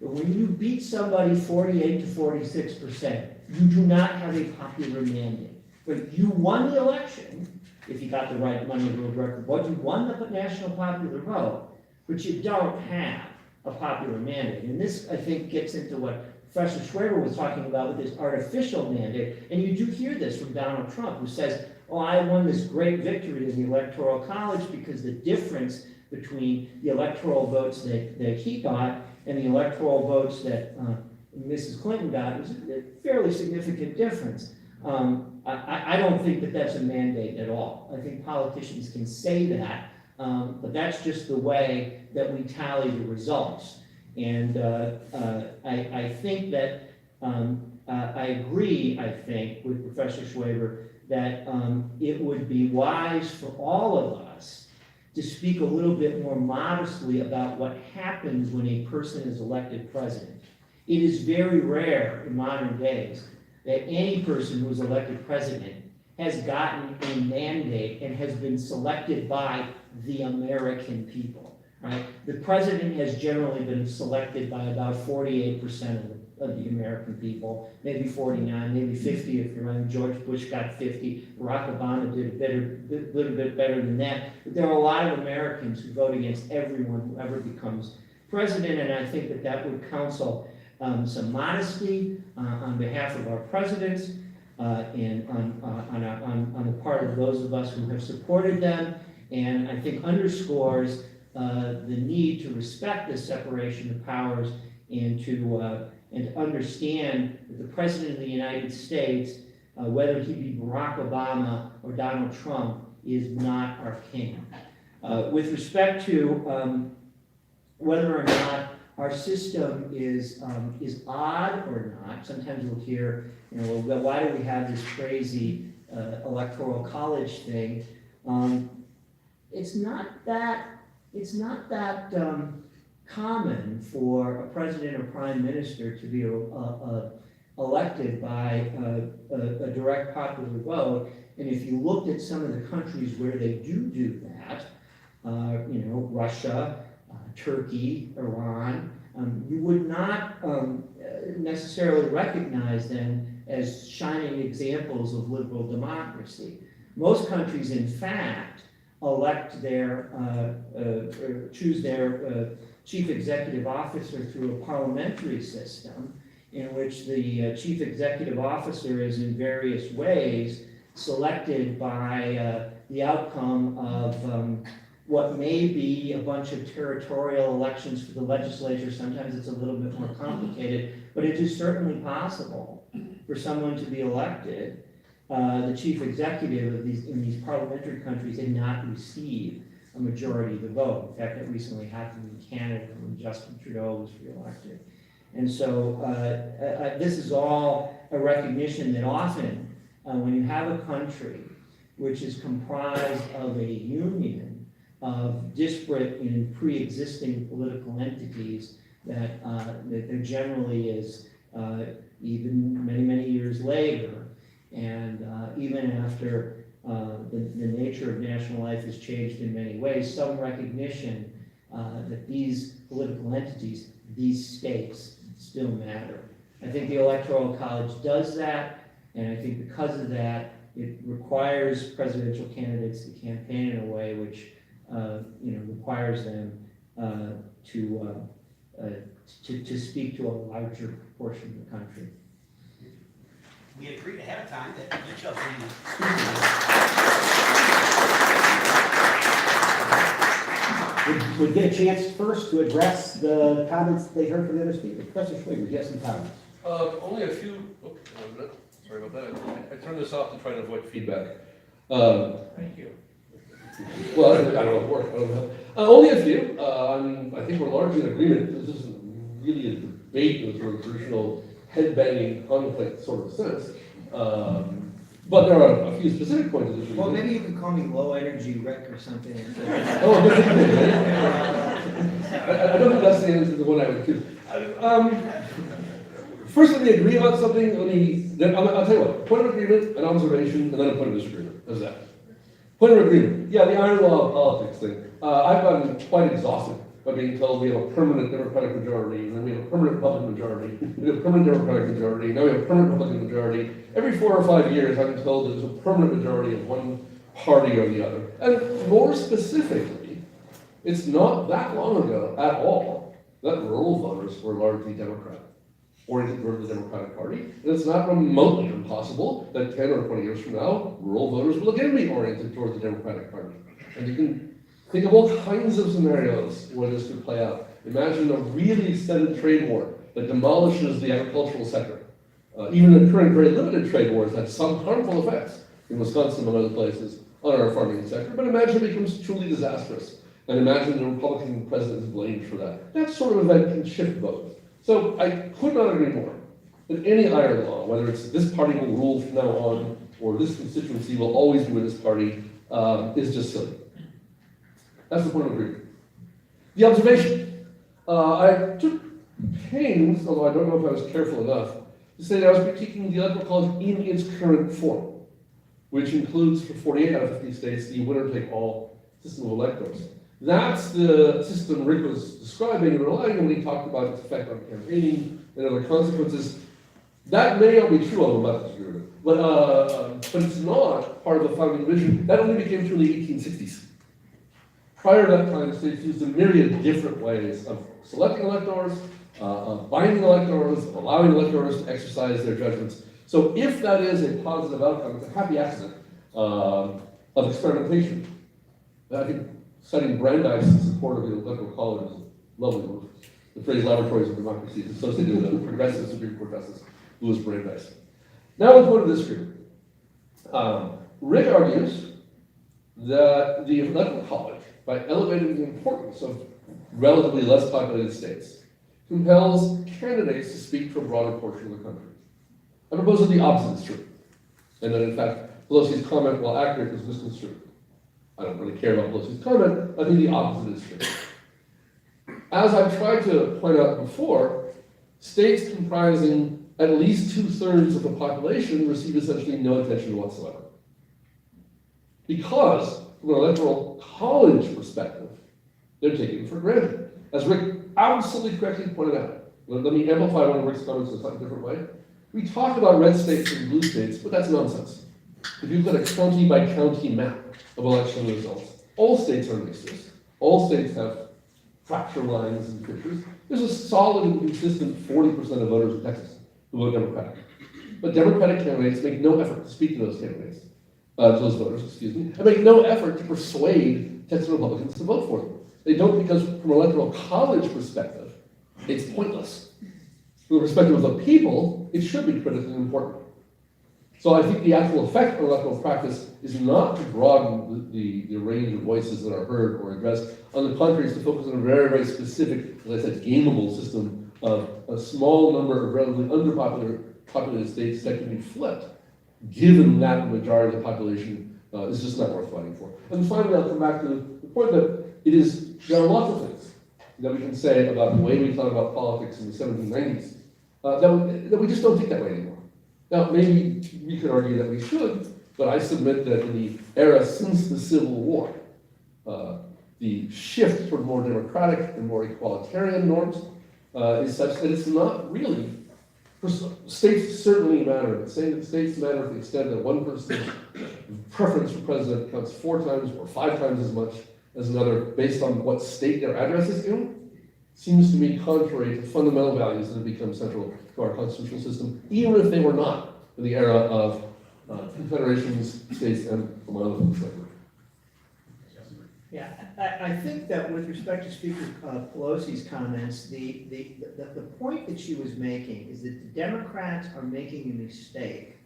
but when you beat somebody 48 to 46%, you do not have a popular mandate. But you won the election, if you got the right money to direct the vote, you won the national popular vote, but you don't have a popular mandate. And this, I think, gets into what Professor Schwaber was talking about with this artificial mandate, and you do hear this from Donald Trump, who says, oh, I won this great victory in the Electoral College because the difference between the electoral votes that he got and the electoral votes that Mrs. Clinton got was a fairly significant difference. I don't think that that's a mandate at all. I think politicians can say that, but that's just the way that we tally the results. And I think that I agree, I think, with Professor Schwaber that it would be wise for all of us to speak a little bit more modestly about what happens when a person is elected president. It is very rare in modern days that any person who is elected president has gotten a mandate and has been selected by the American people, right? The president has generally been selected by about 48% of the American people, maybe 49, maybe 50 if you're right. George Bush got 50, Barack Obama did a little bit better than that. But there are a lot of Americans who vote against everyone who ever becomes president, and I think that that would counsel some modesty on behalf of our presidents and on the part of those of us who have supported them, and I think underscores the need to respect the separation of powers and to understand that the President of the United States, whether he be Barack Obama or Donald Trump, is not our king. With respect to whether or not our system is odd or not, sometimes we'll hear, well, why do we have this crazy electoral college thing? It's not that common for a president or prime minister to be elected by a direct popular vote. And if you looked at some of the countries where they do that, Russia, Turkey, Iran, you would not necessarily recognize them as shining examples of liberal democracy. Most countries, in fact, elect choose their chief executive officer through a parliamentary system in which the chief executive officer is in various ways selected by the outcome of what may be a bunch of territorial elections for the legislature. Sometimes it's a little bit more complicated, but it is certainly possible for someone to be elected the chief executive of in these parliamentary countries and not receive a majority of the vote. In fact, that recently happened in Canada when Justin Trudeau was reelected. And so this is all a recognition that often when you have a country which is comprised of a union of disparate and pre-existing political entities, that there generally is, even many, many years later, and even after the nature of national life has changed in many ways, some recognition that these political entities, these states, still matter. I think the Electoral College does that, and I think because of that, it requires presidential candidates to campaign in a way which requires them to speak to a larger portion of the country. We agreed ahead of time that each of you would get a chance first to address the comments they heard from the other speakers. Professor Schwing, you have some comments. Only a few, wait a minute. Sorry about that. I turned this off to try to avoid feedback. Thank you. Well, I don't know if it worked, I don't know. Only a few. I think we're largely in agreement. This isn't really a debate in the sort of traditional head-banging conflict sort of sense. But there are a few specific points of disagreement. Well, maybe you could call me low energy Rick or something. Oh, I don't think that's the answer to the one I would choose. First, let me agree about something. I'll tell you what. Point of agreement, an observation, and then a point of disagreement. How's that? Point of agreement. Yeah, the iron law of politics thing. I've gotten quite exhausted by being told we have a permanent Democratic majority, and then we have a permanent Republican majority, we have a permanent Democratic majority, now we have a permanent Republican majority. Every 4 or 5 years, I'm told there's a permanent majority of one party or the other. And more specifically, it's not that long ago at all that rural voters were largely Democratic, oriented toward the Democratic Party. And it's not remotely impossible that 10 or 20 years from now, rural voters will again be oriented toward the Democratic Party. And you can think of all kinds of scenarios where this could play out. Imagine a really extended trade war that demolishes the agricultural sector. Even the current very limited trade wars have some harmful effects in Wisconsin and other places on our farming sector, but imagine it becomes truly disastrous. And imagine the Republican president is blamed for that. That sort of event can shift votes. So I could not agree more that any iron law, whether it's this party will rule from now on, or this constituency will always be with this party, is just silly. That's the point of agreement. The observation. I took pains, although I don't know if I was careful enough, to say that I was critiquing the Electoral College in its current form, which includes, for 48 out of 50 states, the winner-take-all system of electors. That's the system Rick was describing and relying on when he talked about its effect on campaigning and other consequences. That may all be true, although I'm not disagree with it. But it's not part of the founding vision. That only became true in the 1860s. Prior to that time, the states used a myriad of different ways of selecting electors, of binding electors, of allowing electors to exercise their judgments. So if that is a positive outcome, it's a happy accident of experimentation. I think citing Brandeis in support of the Electoral College is a lovely move. The phrase laboratories of democracy is associated with the progressive Supreme Court Justice Louis Brandeis. Now the point of disagreement. Rick argues that the Electoral College, by elevating the importance of relatively less populated states, compels candidates to speak to a broader portion of the country. I propose that the opposite is true, and that in fact Pelosi's comment, while accurate, is misconstrued. I don't really care about Pelosi's comment. I think the opposite is true. As I've tried to point out before, states comprising at least 2/3 of the population receive essentially no attention whatsoever. Because, from an Electoral College perspective, they're taken for granted. As Rick absolutely correctly pointed out, let me amplify one of Rick's comments in a slightly different way. We talk about red states and blue states, but that's nonsense. If you've got a county-by-county map of election results, all states are mixed. All states have fracture lines and pictures. There's a solid and consistent 40% of voters in Texas who vote Democratic. But Democratic candidates make no effort to speak to those candidates, to those voters, and make no effort to persuade Texas Republicans to vote for them. They don't because, from an Electoral College perspective, it's pointless. From the perspective of the people, it should be critically important. So I think the actual effect of electoral practice is not to broaden the range of voices that are heard or addressed. On the contrary, it's to focus on a very, very specific, as I said, gameable system of a small number of relatively underpopulated states that can be flipped, given that the majority of the population is just not worth fighting for. And finally, I'll come back to the point that there are lots of things that we can say about the way we thought about politics in the 1790s, that we just don't think that way anymore. Now, maybe we could argue that we should, but I submit that in the era since the Civil War, the shift toward more democratic and more egalitarian norms is such that it's not really, states certainly matter, but saying that states matter to the extent that one person's preference for president counts 4 times or 5 times as much as another based on what state their address is in, seems to me contrary to fundamental values that have become central to our constitutional system, even if they were not in the era of confederations, states, and among other things. Yeah, I think that with respect to Speaker Pelosi's comments, the point that she was making is that the Democrats are making a mistake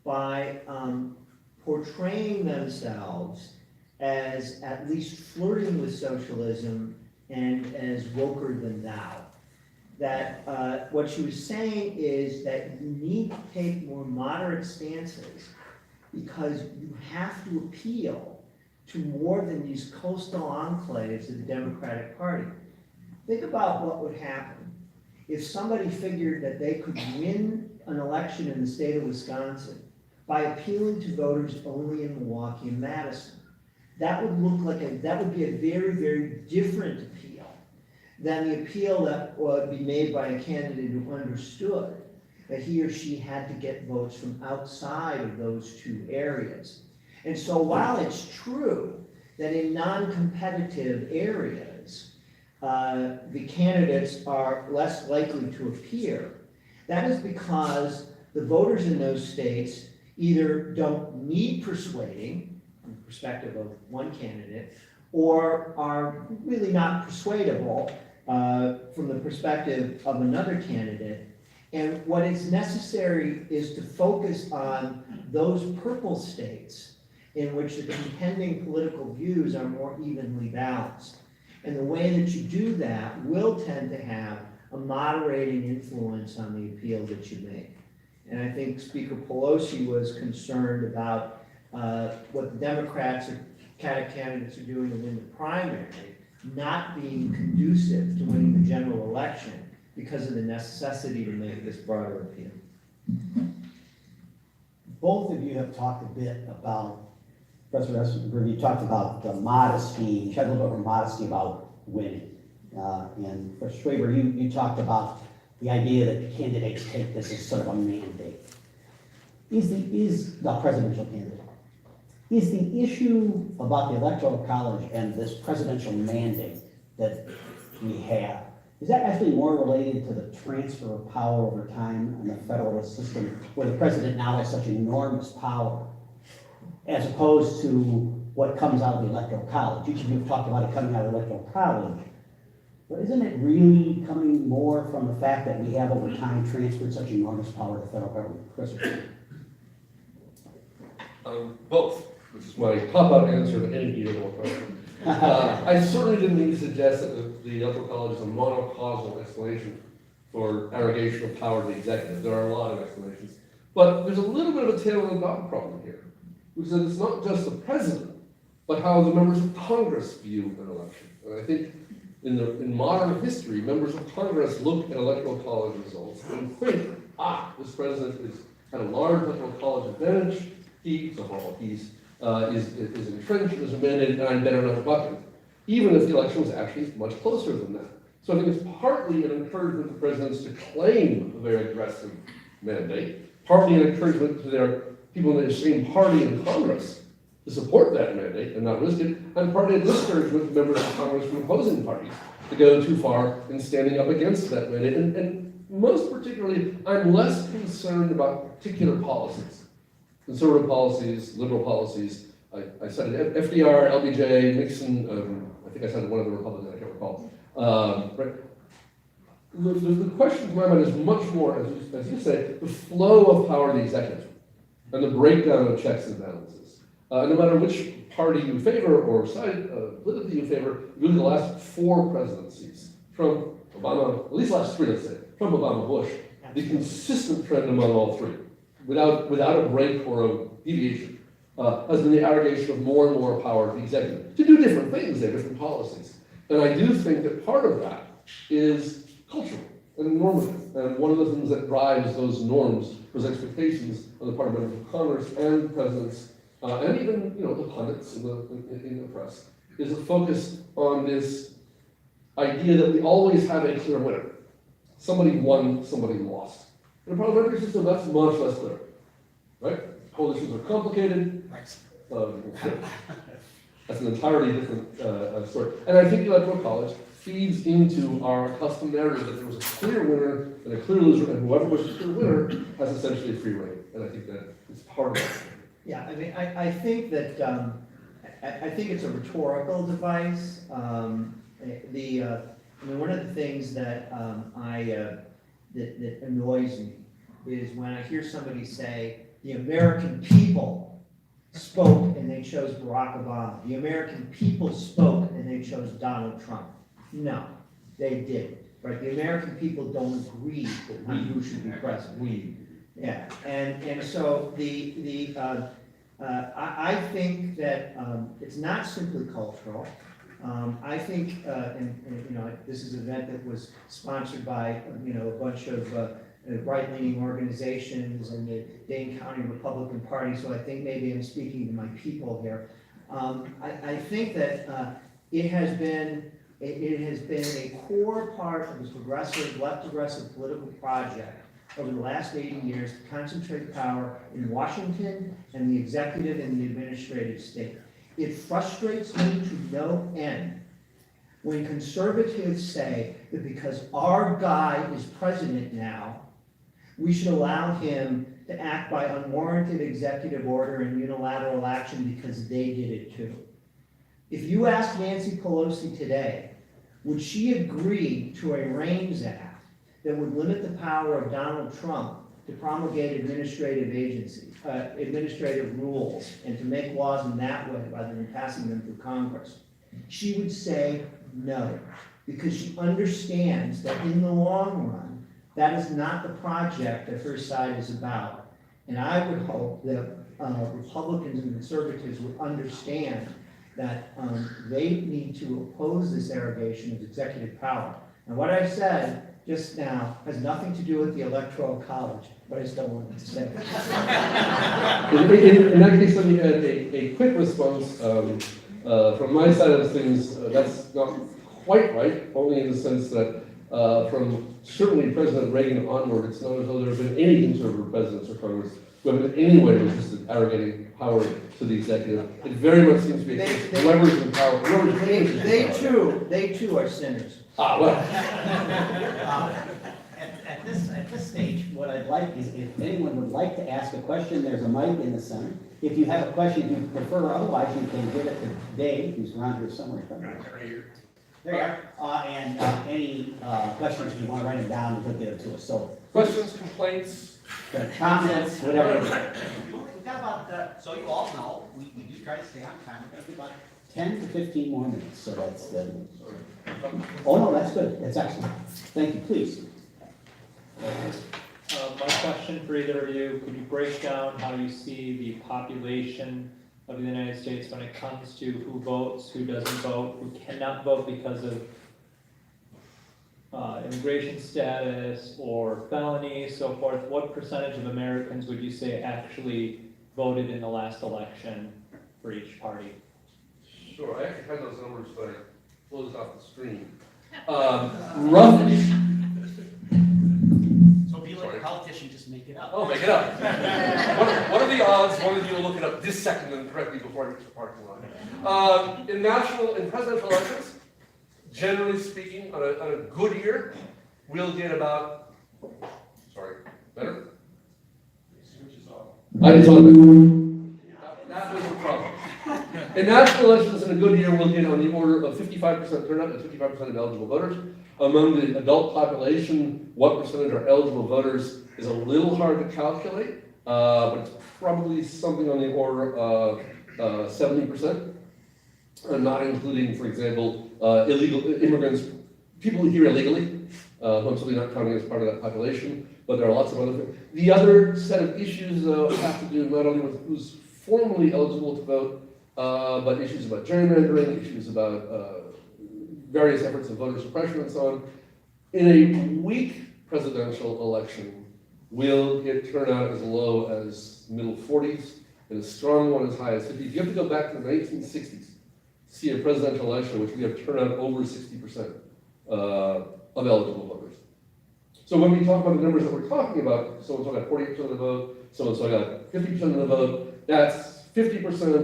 by portraying themselves as at least flirting with socialism and as woker than thou. That what she was saying is that you need to take more moderate stances because you have to appeal to more than these coastal enclaves of the Democratic Party. Think about what would happen if somebody figured that they could win an election in the state of Wisconsin by appealing to voters only in Milwaukee and Madison. That would be a very, very different appeal than the appeal that would be made by a candidate who understood that he or she had to get votes from outside of those 2 areas. And so while it's true that in non-competitive areas, the candidates are less likely to appear, that is because the voters in those states either don't need persuading, from the perspective of one candidate, or are really not persuadable from the perspective of another candidate. And what is necessary is to focus on those purple states in which the contending political views are more evenly balanced. And the way that you do that will tend to have a moderating influence on the appeal that you make. And I think Speaker Pelosi was concerned about what the Democrats or candidates are doing to win the primary, not being conducive to winning the general election because of the necessity to make this broader appeal. Both of you have talked a bit about, Professor Essenberg, you talked about the modesty, you had a little bit of modesty about winning. And Professor Schwaber, you talked about the idea that the candidates take this as sort of a mandate. Is the presidential candidate, is the issue about the Electoral College and this presidential mandate that we have, is that actually more related to the transfer of power over time in the federalist system, where the president now has such enormous power, as opposed to what comes out of the Electoral College? Each of you have talked about it coming out of the Electoral College, but isn't it really coming more from the fact that we have over time transferred such enormous power to the federal government? Both, which is my cop-out answer to any either one question. I certainly didn't mean to suggest that the Electoral College is a monocausal explanation for arrogation of power to the executive. There are a lot of explanations. But there's a little bit of a tail of the dog problem here, which is that it's not just the president, but how the members of Congress view an election. And I think in modern history, members of Congress look at Electoral College results and think, this president had a large Electoral College advantage. He's is entrenched as a mandate, and I'm better not buck it, even if the election was actually much closer than that. So I think it's partly an encouragement to presidents to claim a very aggressive mandate, partly an encouragement to their people in the same party in Congress to support that mandate and not risk it, and partly a discouragement to members of Congress from opposing parties to go too far in standing up against that mandate. And most particularly, I'm less concerned about particular policies. Conservative policies, liberal policies. I cited FDR, LBJ, Nixon, I think I cited one of the Republicans, I can't recall. Right? The question to my mind is much more, as you say, the flow of power to the executive and the breakdown of checks and balances. No matter which party you favor or side politically you favor, really the last 4 presidencies, Trump, Obama, at least last 3, let's say, Trump, Obama, Bush, the consistent trend among all 3, without a break or a deviation, has been the arrogation of more and more power to the executive to do different things, there are different policies. And I do think that part of that is cultural and normative. And one of the things that drives those norms, those expectations on the part of members of Congress and presidents, and even the pundits in the press, is a focus on this idea that we always have a clear winner. Somebody won, somebody lost. In a parliamentary system, that's much less clear, right? Coalitions are complicated. That's an entirely different story. And I think the Electoral College feeds into our custom narrative that there was a clear winner and a clear loser, and whoever was the clear winner has essentially free reign. And I think that it's part of it. Yeah, I mean, I think that, I think it's a rhetorical device. I mean, one of the things that that annoys me is when I hear somebody say, the American people spoke and they chose Barack Obama. The American people spoke and they chose Donald Trump. No, they didn't, right? The American people don't agree on who should be president. Yeah, and so I think that it's not simply cultural. I think, and this is an event that was sponsored by a bunch of right-leaning organizations and the Dane County Republican Party. So I think maybe I'm speaking to my people here. I think that it has been a core part of the left progressive political project over the last 80 years to concentrate power in Washington and the executive and the administrative state. It frustrates me to no end when conservatives say that because our guy is president now, we should allow him to act by unwarranted executive order and unilateral action because they did it too. If you ask Nancy Pelosi today, would she agree to a Reins Act that would limit the power of Donald Trump to promulgate administrative rules and to make laws in that way rather than passing them through Congress? She would say no, because she understands that in the long run, that is not the project that her side is about. And I would hope that Republicans and conservatives would understand that they need to oppose this arrogation of executive power. And what I said just now has nothing to do with the Electoral College, but I still wanted to say it. In that case, let me add a quick response. From my side of things, that's not quite right, only in the sense that from certainly President Reagan onward, it's not as though there have been any conservative presidents or Congress who have in any way resisted arrogating power to the executive. It very much seems to be whoever's in power, whoever's changed They too are sinners. Ah, well. At this stage, what I'd like is if anyone would like to ask a question, there's a mic in the center. If you have a question you prefer, otherwise you can give it to Dave, who's around here somewhere. Right here. There you are. And any questions, you want to write them down and put them to us. So Questions, complaints? comments, whatever. We've got about, so you all know, we do try to stay on time. We've got about 10 to 15 more minutes, so that's the... Oh, no, that's good. That's excellent. Thank you. Please. My question for either of you, could you break down how you see the population of the United States when it comes to who votes, who doesn't vote, who cannot vote because of immigration status or felony, so forth? What percentage of Americans would you say actually voted in the last election for each party? Sure, I actually had those numbers, but I closed off the screen. Roughly. So be like a politician, just make it up. Oh, make it up. What are the odds one of you will look it up this second and correct me before I reach the parking lot? In presidential elections, generally speaking, on a good year, we'll get about, better? I just want that was the problem. In national elections in a good year, we'll get on the order of 55% turnout and 55% of eligible voters. Among the adult population, what percentage are eligible voters is a little hard to calculate, but it's probably something on the order of 70%, not including, for example, illegal immigrants, people here illegally, I'm certainly not counting as part of that population, but there are lots of other things. The other set of issues, though, have to do not only with who's formally eligible to vote, but issues about gerrymandering, issues about various efforts of voter suppression and so on. In a weak presidential election, we'll get turnout as low as middle 40s, and a strong one as high as 50. You have to go back to the 1960s to see a presidential election in which we have turnout over 60% of eligible voters. So when we talk about the numbers that we're talking about, so-and-so got 48% of the vote, so-and-so got 50% of the vote, that's 50%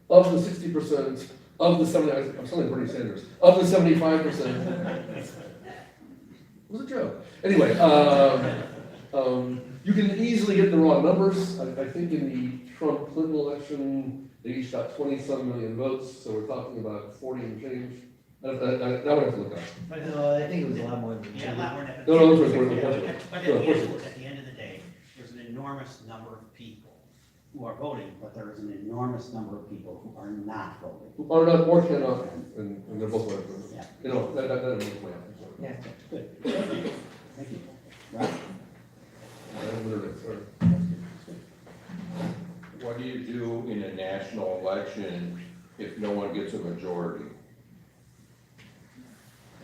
of the 60%, of the 70, I'm sounding Bernie Sanders, of the 75%. It was a joke. Anyway, you can easily get the raw numbers. I think in the Trump-Clinton election, they each got 20-some million votes, so we're talking about 40 and change. That would have to look up. No, I think it was a lot more than Yeah, a lot more than that. No, those were important. But No, of course. at the end of the day, there's an enormous number of people who are voting, But there is an enormous number of people who are not voting. Who are not or cannot, and they're both right. Yeah. You know, that makes my answer. Yeah. Good. Thank you. Right? What do you do in a national election if no one gets a majority?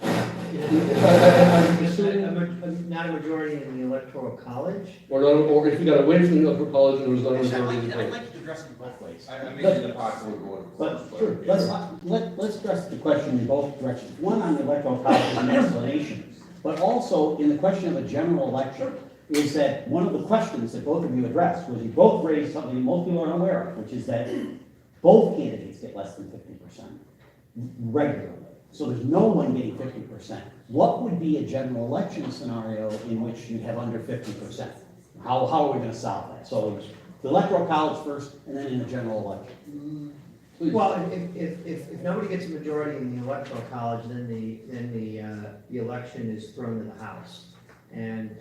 I'm assuming, Not a majority in the electoral college. or if you got away from the electoral college and there was not a Actually, majority in the I'd vote. like to address it both ways. I mean, the possible going But, first, sure, let's address the question in both directions. One on the electoral college is an explanation, but also in the question of a general election, is that one of the questions that both of you addressed was you both raised something most people are unaware of, which is that both candidates get less than 50% regularly. So there's no one getting 50%. What would be a general election scenario in which you have under 50%? How are we gonna solve that? So the electoral college first, and then in the general election. Please. Well, if nobody gets a majority in the electoral college, then the election is thrown to the House. And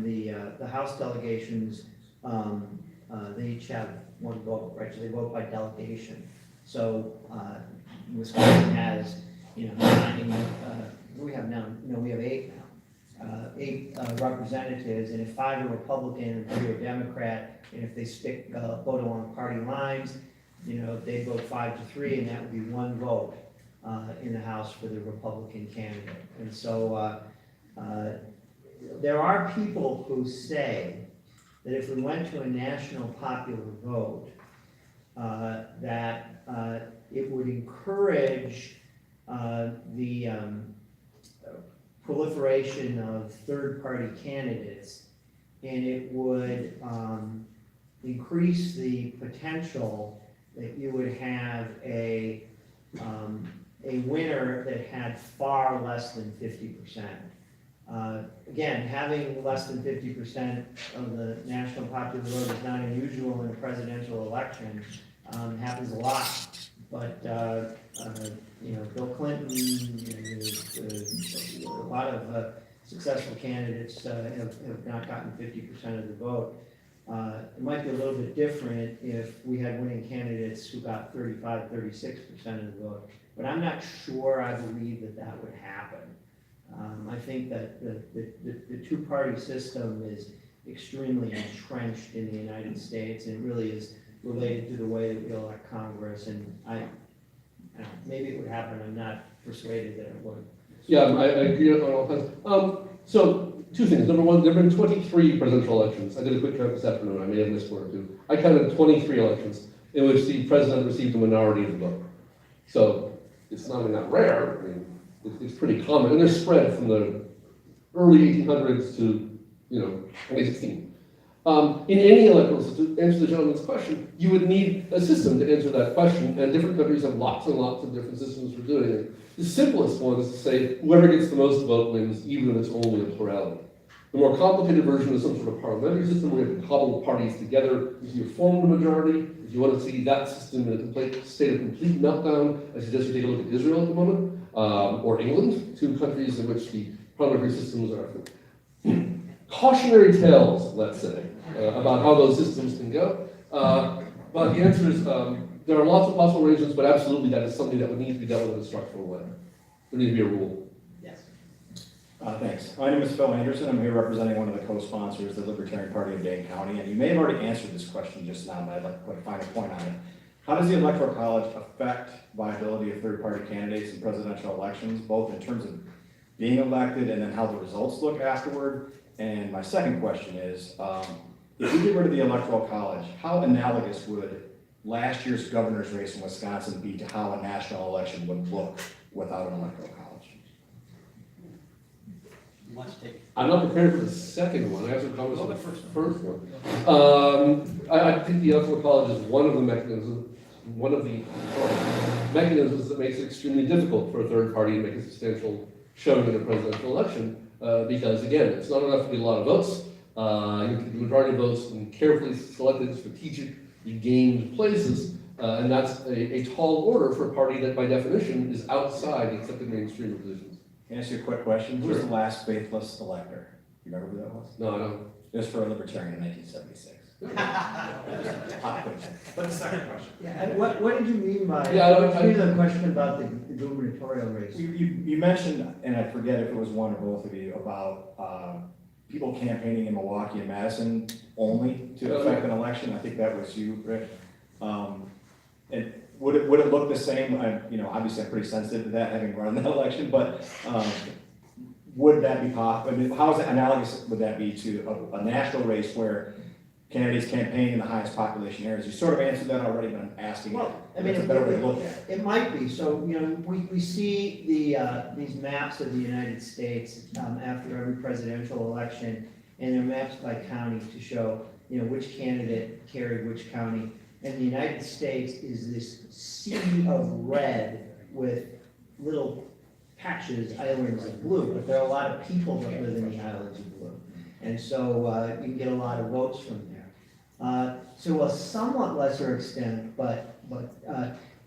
the House delegations, they each have one vote, right? So they vote by delegation. So Wisconsin has, you know, 9, we have now, no, we have 8 now. 8 representatives, and if 5 are Republican and 3 are Democrat, and if they stick, vote along party lines, you know, they vote 5-3, and that would be 1 vote in the House for the Republican candidate. And so there are people who say that if we went to a national popular vote, that it would encourage the proliferation of third-party candidates, and it would increase the potential that you would have a winner that had far less than 50%. Again, having less than 50% of the national popular vote is not unusual in a presidential election. Happens a lot, but you know, Bill Clinton, a lot of successful candidates have not gotten 50% of the vote. It might be a little bit different if we had winning candidates who got 35, 36% of the vote, but I'm not sure I believe that would happen. I think that the two-party system is extremely entrenched in the United States, and it really is related to the way that we elect Congress, and I don't know, maybe it would happen, I'm not persuaded that it would. Yeah, I agree on all kinds. So, 2 things. Number 1, there have been 23 presidential elections. I did a quick count this afternoon. I may have missed 1 or 2. I counted 23 elections in which the president received a minority of the vote. So, it's not really that rare. I mean, it's pretty common. And they're spread from the early 1800s to, you know, 2016. In any electoral system, to answer the gentleman's question, you would need a system to answer that question, and different countries have lots and lots of different systems for doing it. The simplest one is to say whoever gets the most vote wins, even if it's only a plurality. The more complicated version is some sort of parliamentary system where you have to cobble parties together until you form the majority. If you want to see that system in a complete state of complete meltdown, I suggest you take a look at Israel at the moment, or England, 2 countries in which the parliamentary systems are cautionary tales, let's say, about how those systems can go. But the answer is, there are lots of possible arrangements, but absolutely that is something that would need to be dealt with in a structural way. There needs to be a rule. Yes. Thanks. My name is Phil Anderson. I'm here representing one of the co-sponsors, the Libertarian Party of Dane County. And you may have already answered this question just now, but I'd like to put a finer point on it. How does the Electoral College affect viability of third-party candidates in presidential elections, both in terms of being elected and then how the results look afterward? And my second question is, if we get rid of the Electoral College, how analogous would last year's governor's race in Wisconsin be to how a national election would look without an Electoral College? Let's take. I'm not prepared for the second one, I have some comments on the first one. I think the electoral college is one of the mechanisms that makes it extremely difficult for a third party to make a substantial showing in a presidential election, because again, it's not enough to get a lot of votes. You have to get the majority of votes in carefully selected, strategically gained places, and that's a tall order for a party that by definition is outside the accepted mainstream of positions. Can I ask you a quick question? Who was Sure. the last faithless elector? You remember who that was? No, I don't. It was for a libertarian in 1976. Hot question. What's the second question? Yeah, and what did you mean by, Yeah, I- what did you mean the question about the gubernatorial race? You mentioned, and I forget if it was one or both of you, about people campaigning in Milwaukee and Madison only to affect an election. I think that was you, Rick. And would it look the same? Obviously I'm pretty sensitive to that, having run that election, but would that be possible? I mean, how is it analogous would that be to a national race where candidates campaign in the highest population areas? You sort of answered that already, but I'm asking Well, I if mean, it's a better way to look at it. it might be, so, we see these maps of the United States, after every presidential election, and they're maps by county to show, which candidate carried which county. And the United States is this sea of red with little patches, islands of blue, but there are a lot of people that live in the islands of blue. And so, you can get a lot of votes from there. To a somewhat lesser extent, but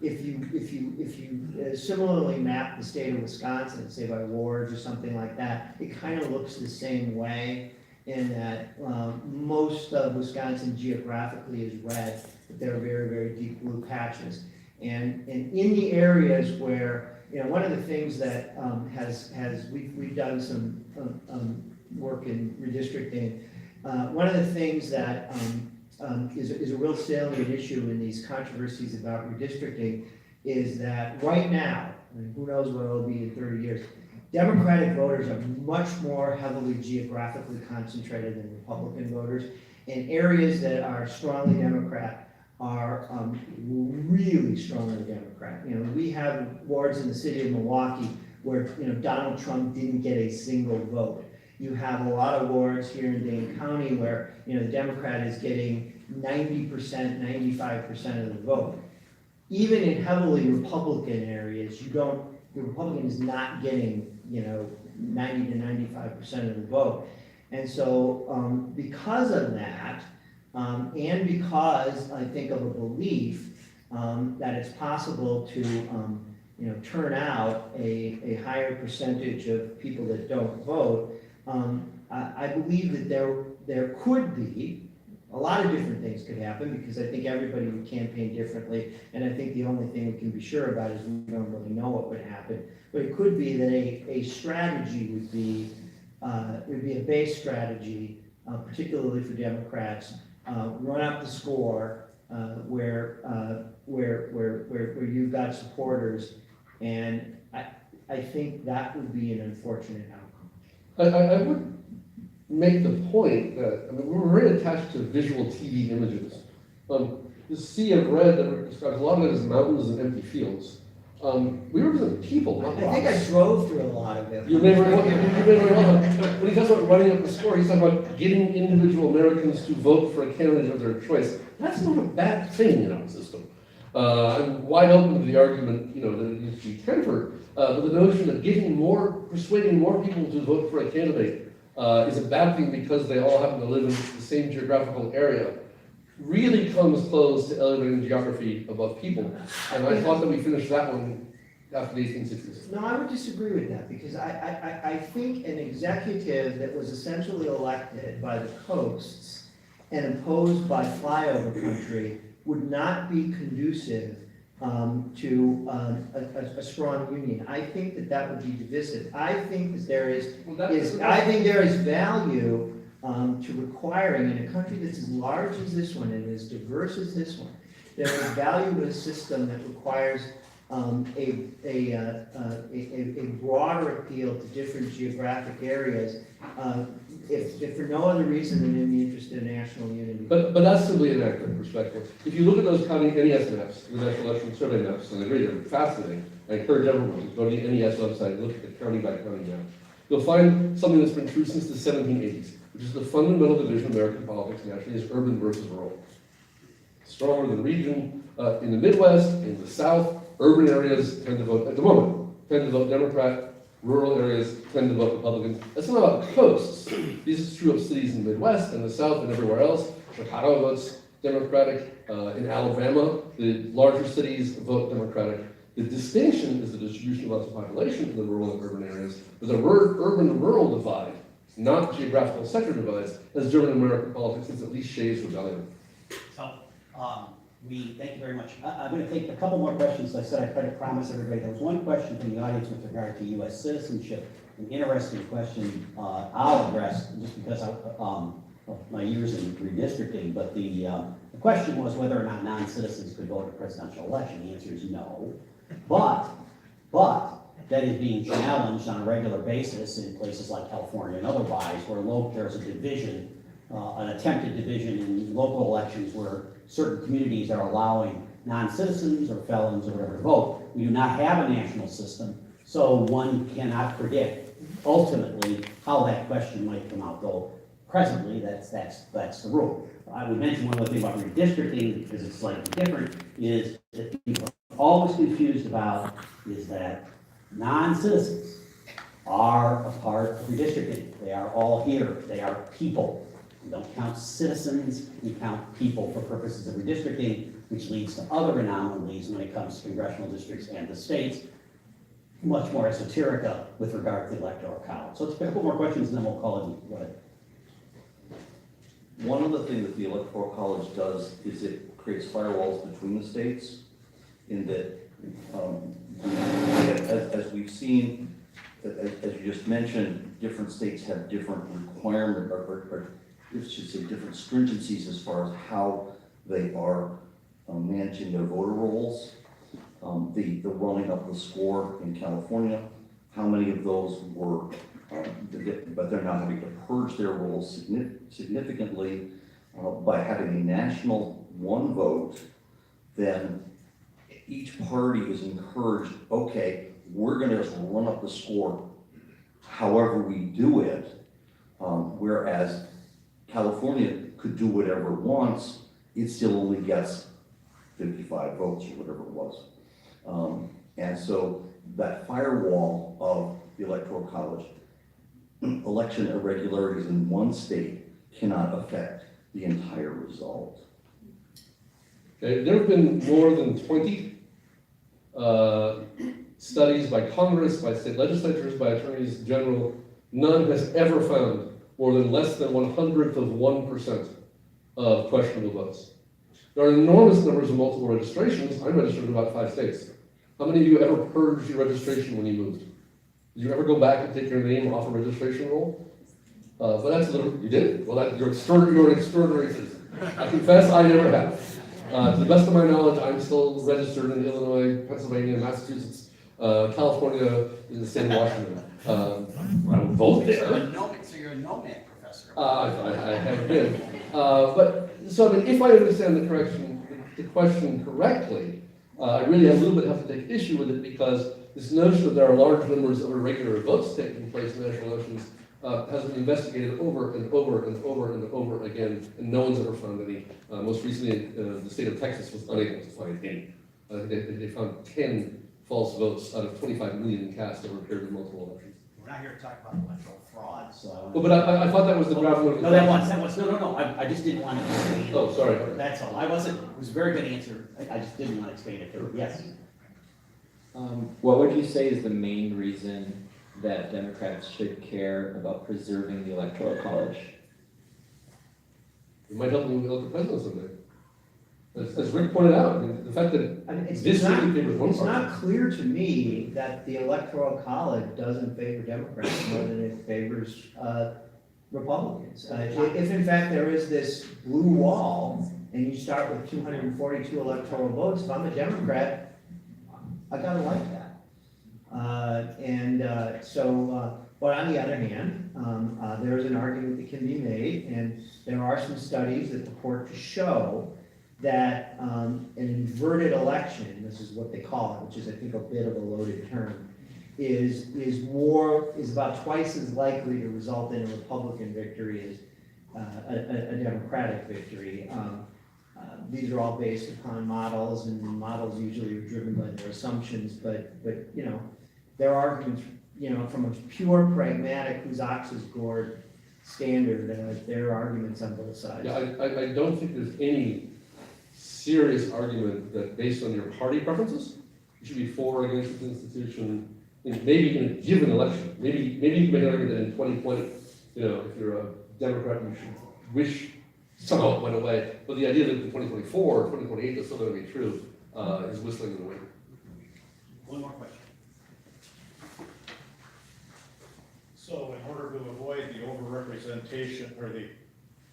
if you similarly map the state of Wisconsin, say by wards or something like that, it kind of looks the same way in that most of Wisconsin geographically is red, but there are very, very deep blue patches. And in the areas where, one of the things that we've done some work in redistricting. One of the things that is a real salient issue in these controversies about redistricting is that right now, and who knows what it'll be in 30 years, Democratic voters are much more heavily geographically concentrated than Republican voters, and areas that are strongly Democrat are really strongly Democrat. We have wards in the city of Milwaukee where Donald Trump didn't get a single vote. You have a lot of wards here in Dane County where the Democrat is getting 90%, 95% of the vote. Even in heavily Republican areas, the Republican is not getting 90 to 95% of the vote. And so because of that, and because I think of a belief that it's possible to turn out a higher percentage of people that don't vote, I believe that there could be a lot of different things could happen, because I think everybody would campaign differently, and I think the only thing we can be sure about is we don't really know what would happen. But it could be that a strategy would be a base strategy, particularly for Democrats, run up the score where you've got supporters, and I think that would be an unfortunate outcome. I would make the point that, we're very attached to visual TV images. The sea of red that Rick describes, a lot of it is mountains and empty fields. We represent people, not I think I rocks. drove through a lot of it. You may very well. When he talks about running up the score, he's talking about getting individual Americans to vote for a candidate of their choice. That's not a bad thing in our system. I'm wide open to the argument, that it needs to be tempered, but the notion that persuading more people to vote for a candidate is a bad thing because they all happen to live in the same geographical area really comes close to elevating geography above people. And I thought that we finished that one after the 1860s. No, I would disagree with that, because I think an executive that was essentially elected by the coasts and imposed by flyover country would not be conducive to a strong union. I think that would be divisive. I think that there is value to requiring, in a country that's as large as this one and as diverse as this one, there is value in a system that requires a broader appeal to different geographic areas, if for no other reason than in the interest of national unity. But that's simply an accurate perspective. If you look at those county NES maps, the National Election Survey maps, and I agree, they're fascinating. I encourage everyone to go to the NES website and look at the county by county map. You'll find something that's been true since the 1780s, which is the fundamental division of American politics nationally is urban versus rural. Stronger than region in the Midwest, in the South, urban areas tend to vote, at the moment, tend to vote Democrat, rural areas tend to vote Republican. That's not about coasts. This is true of cities in the Midwest and the South and everywhere else. Chicago votes Democratic. In Alabama, the larger cities vote Democratic. The distinction is the distribution of lots of population in the rural and urban areas, but the urban-rural divide, not geographical sector divides, has driven American politics since at least Shays Rebellion. So, thank you very much. I'm going to take a couple more questions. I said I try to promise everybody. There was one question from the audience with regard to U.S. citizenship, an interesting question I'll address just because of my years in redistricting, but the question was whether or not non-citizens could vote in a presidential election. The answer is no. But that is being challenged on a regular basis in places like California and otherwise, where there's a division, an attempted division in local elections where certain communities are allowing non-citizens or felons or whatever to vote. We do not have a national system, so one cannot predict ultimately how that question might come out, though presently that's the rule. I would mention one other thing about redistricting, because it's slightly different, is that people are always confused about is that non-citizens are a part of redistricting. They are all here. They are people. We don't count citizens, we count people for purposes of redistricting, which leads to other anomalies when it comes to congressional districts and the states. Much more esoterica with regard to the Electoral College. So let's pick a couple more questions and then we'll call it. Go ahead. One other thing that the Electoral College does is it creates firewalls between the states in that, as we've seen, as you just mentioned, different states have different requirements, or I should say different stringencies as far as how they are managing their voter rolls. The running up the score in California, how many of those were, but they're now having to purge their rolls significantly by having a national one vote. Then each party is encouraged, okay, we're going to just run up the score however we do it, whereas California could do whatever it wants, it still only gets 55 votes or whatever it was. And so that firewall of the Electoral College, election irregularities in one state cannot affect the entire result. Okay, there have been more than 20 studies by Congress, by state legislatures, by attorneys general. None has ever found more than less than 1/100th of 1% of questionable votes. There are enormous numbers of multiple registrations. I'm registered in about 5 states. How many of you ever purged your registration when you moved? Did you ever go back and take your name off a registration roll? But that's a little, you did? Well, you're an extraordinary citizen. I confess I never have. To the best of my knowledge, I'm still registered in Illinois, Pennsylvania, Massachusetts, California, in the state of Washington. I would vote there. So you're a nomad professor. I have been. But, so I mean, if I understand the question correctly, I really a little bit have to take issue with it because this notion that there are large numbers of irregular votes taking place in national elections has been investigated over and over and over and over again, and no one's ever found any. Most recently, the state of Texas was unable to find any. They found 10 false votes out of 25 million cast over a period of multiple elections. We're not here to talk about electoral fraud, so. Well, but I thought that was the gravamen of the question. No, I just didn't want to explain. Oh, sorry. That's all. It was a very good answer. I just didn't want to explain it to Yes. What would you say is the main reason that Democrats should care about preserving the Electoral College? It might help them elect the president someday. As Rick pointed out, I mean, the fact that I mean, this favors one it's party. not clear to me that the Electoral College doesn't favor Democrats more than it favors Republicans. If in fact there is this blue wall and you start with 242 electoral votes, if I'm a Democrat, I gotta like that. But on the other hand, there's an argument that can be made, and there are some studies that purport to show that an inverted election, this is what they call it, which is I think a bit of a loaded term, is about twice as likely to result in a Republican victory as a Democratic victory. These are all based upon models, and models usually are driven by their assumptions, but you know, there are arguments, you know, from a pure pragmatic whose ox is gored standard, there are arguments on both sides. Yeah, I don't think there's any serious argument that based on your party preferences, you should be for or against this institution, maybe in a given election. Maybe you can make an argument that in 2020, you know, if you're a Democrat, you should wish somehow it went away. But the idea that in 2024, 2028 is still going to be true is whistling in the wind. One more question. So in order to avoid the overrepresentation or the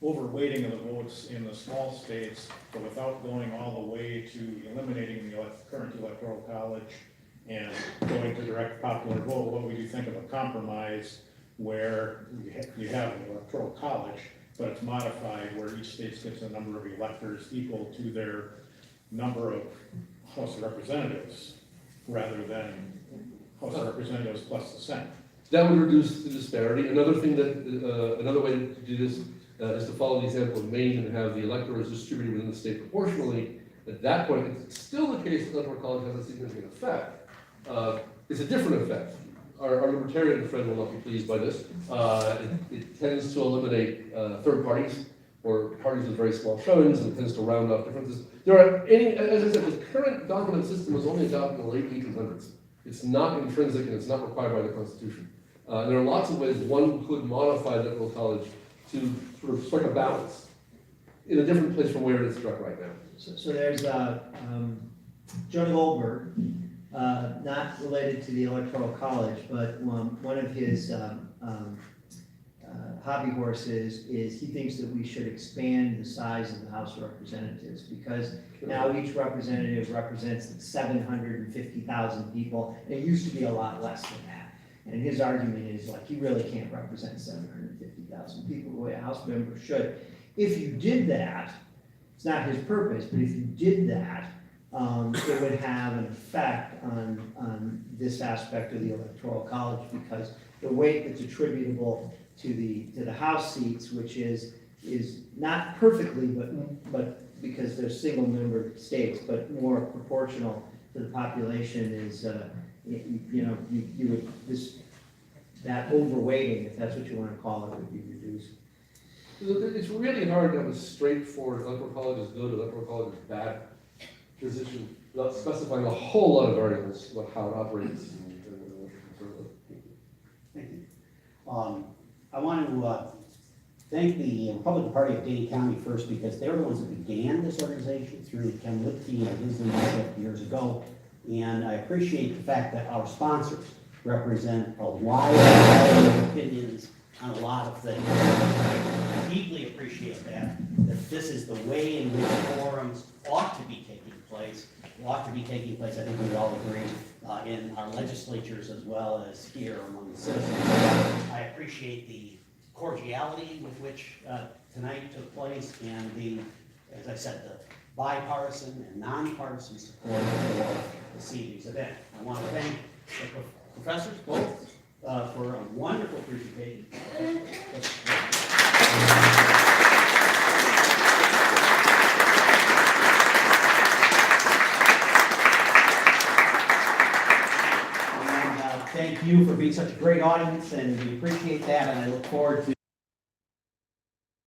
overweighting of the votes in the small states, but without going all the way to eliminating the current electoral college and going to direct popular vote, what would you think of a compromise where you have an electoral college, but it's modified where each state gets a number of electors equal to their number of House of Representatives, rather than House of Representatives plus the Senate? That would reduce the disparity. Another thing that, another way to do this is to follow the example of Maine and have the electors distributed within the state proportionally. At that point, it's still the case that electoral college has a significant effect. It's a different effect. Our libertarian friend will not be pleased by this. It tends to eliminate third parties or parties with very small showings, and it tends to round up differences. There are as I said, the current dominant system was only adopted in the late 1800s. It's not intrinsic and it's not required by the Constitution. There are lots of ways one could modify the electoral college to sort of strike a balance in a different place from where it is struck right now. So there's Johnny Goldberg, not related to the Electoral College, but one of his hobby horses is he thinks that we should expand the size of the House of Representatives, because now each representative represents 750,000 people. It used to be a lot less than that. And his argument is like, you really can't represent 750,000 people the way a House member should. If you did that, it's not his purpose, but if you did that, it would have an effect on this aspect of the Electoral College, because the weight that's attributable to the House seats, which is not perfectly, but because they're single member states, but more proportional to the population, is you would that overweighting, if that's what you want to call it, would be reduced. It's really hard to have a straightforward electoral college is good, electoral college is bad position without specifying a whole lot of variables about how it operates. Thank you. I want to thank the Republican Party of Dane County first, because they were the ones that began this organization through Ken Lipke and his leadership years ago. And I appreciate the fact that our sponsors represent a wide variety of opinions on a lot of things. I deeply appreciate that this is the way in which forums ought to be taking place. I think we all agree, in our legislatures as well as here among the citizens. I appreciate the cordiality with which tonight took place, and as I said, the bipartisan and nonpartisan support for this evening's event. I want to thank the professors both for a wonderful presentation. Thank you for being such a great audience, and we appreciate that, and I look forward to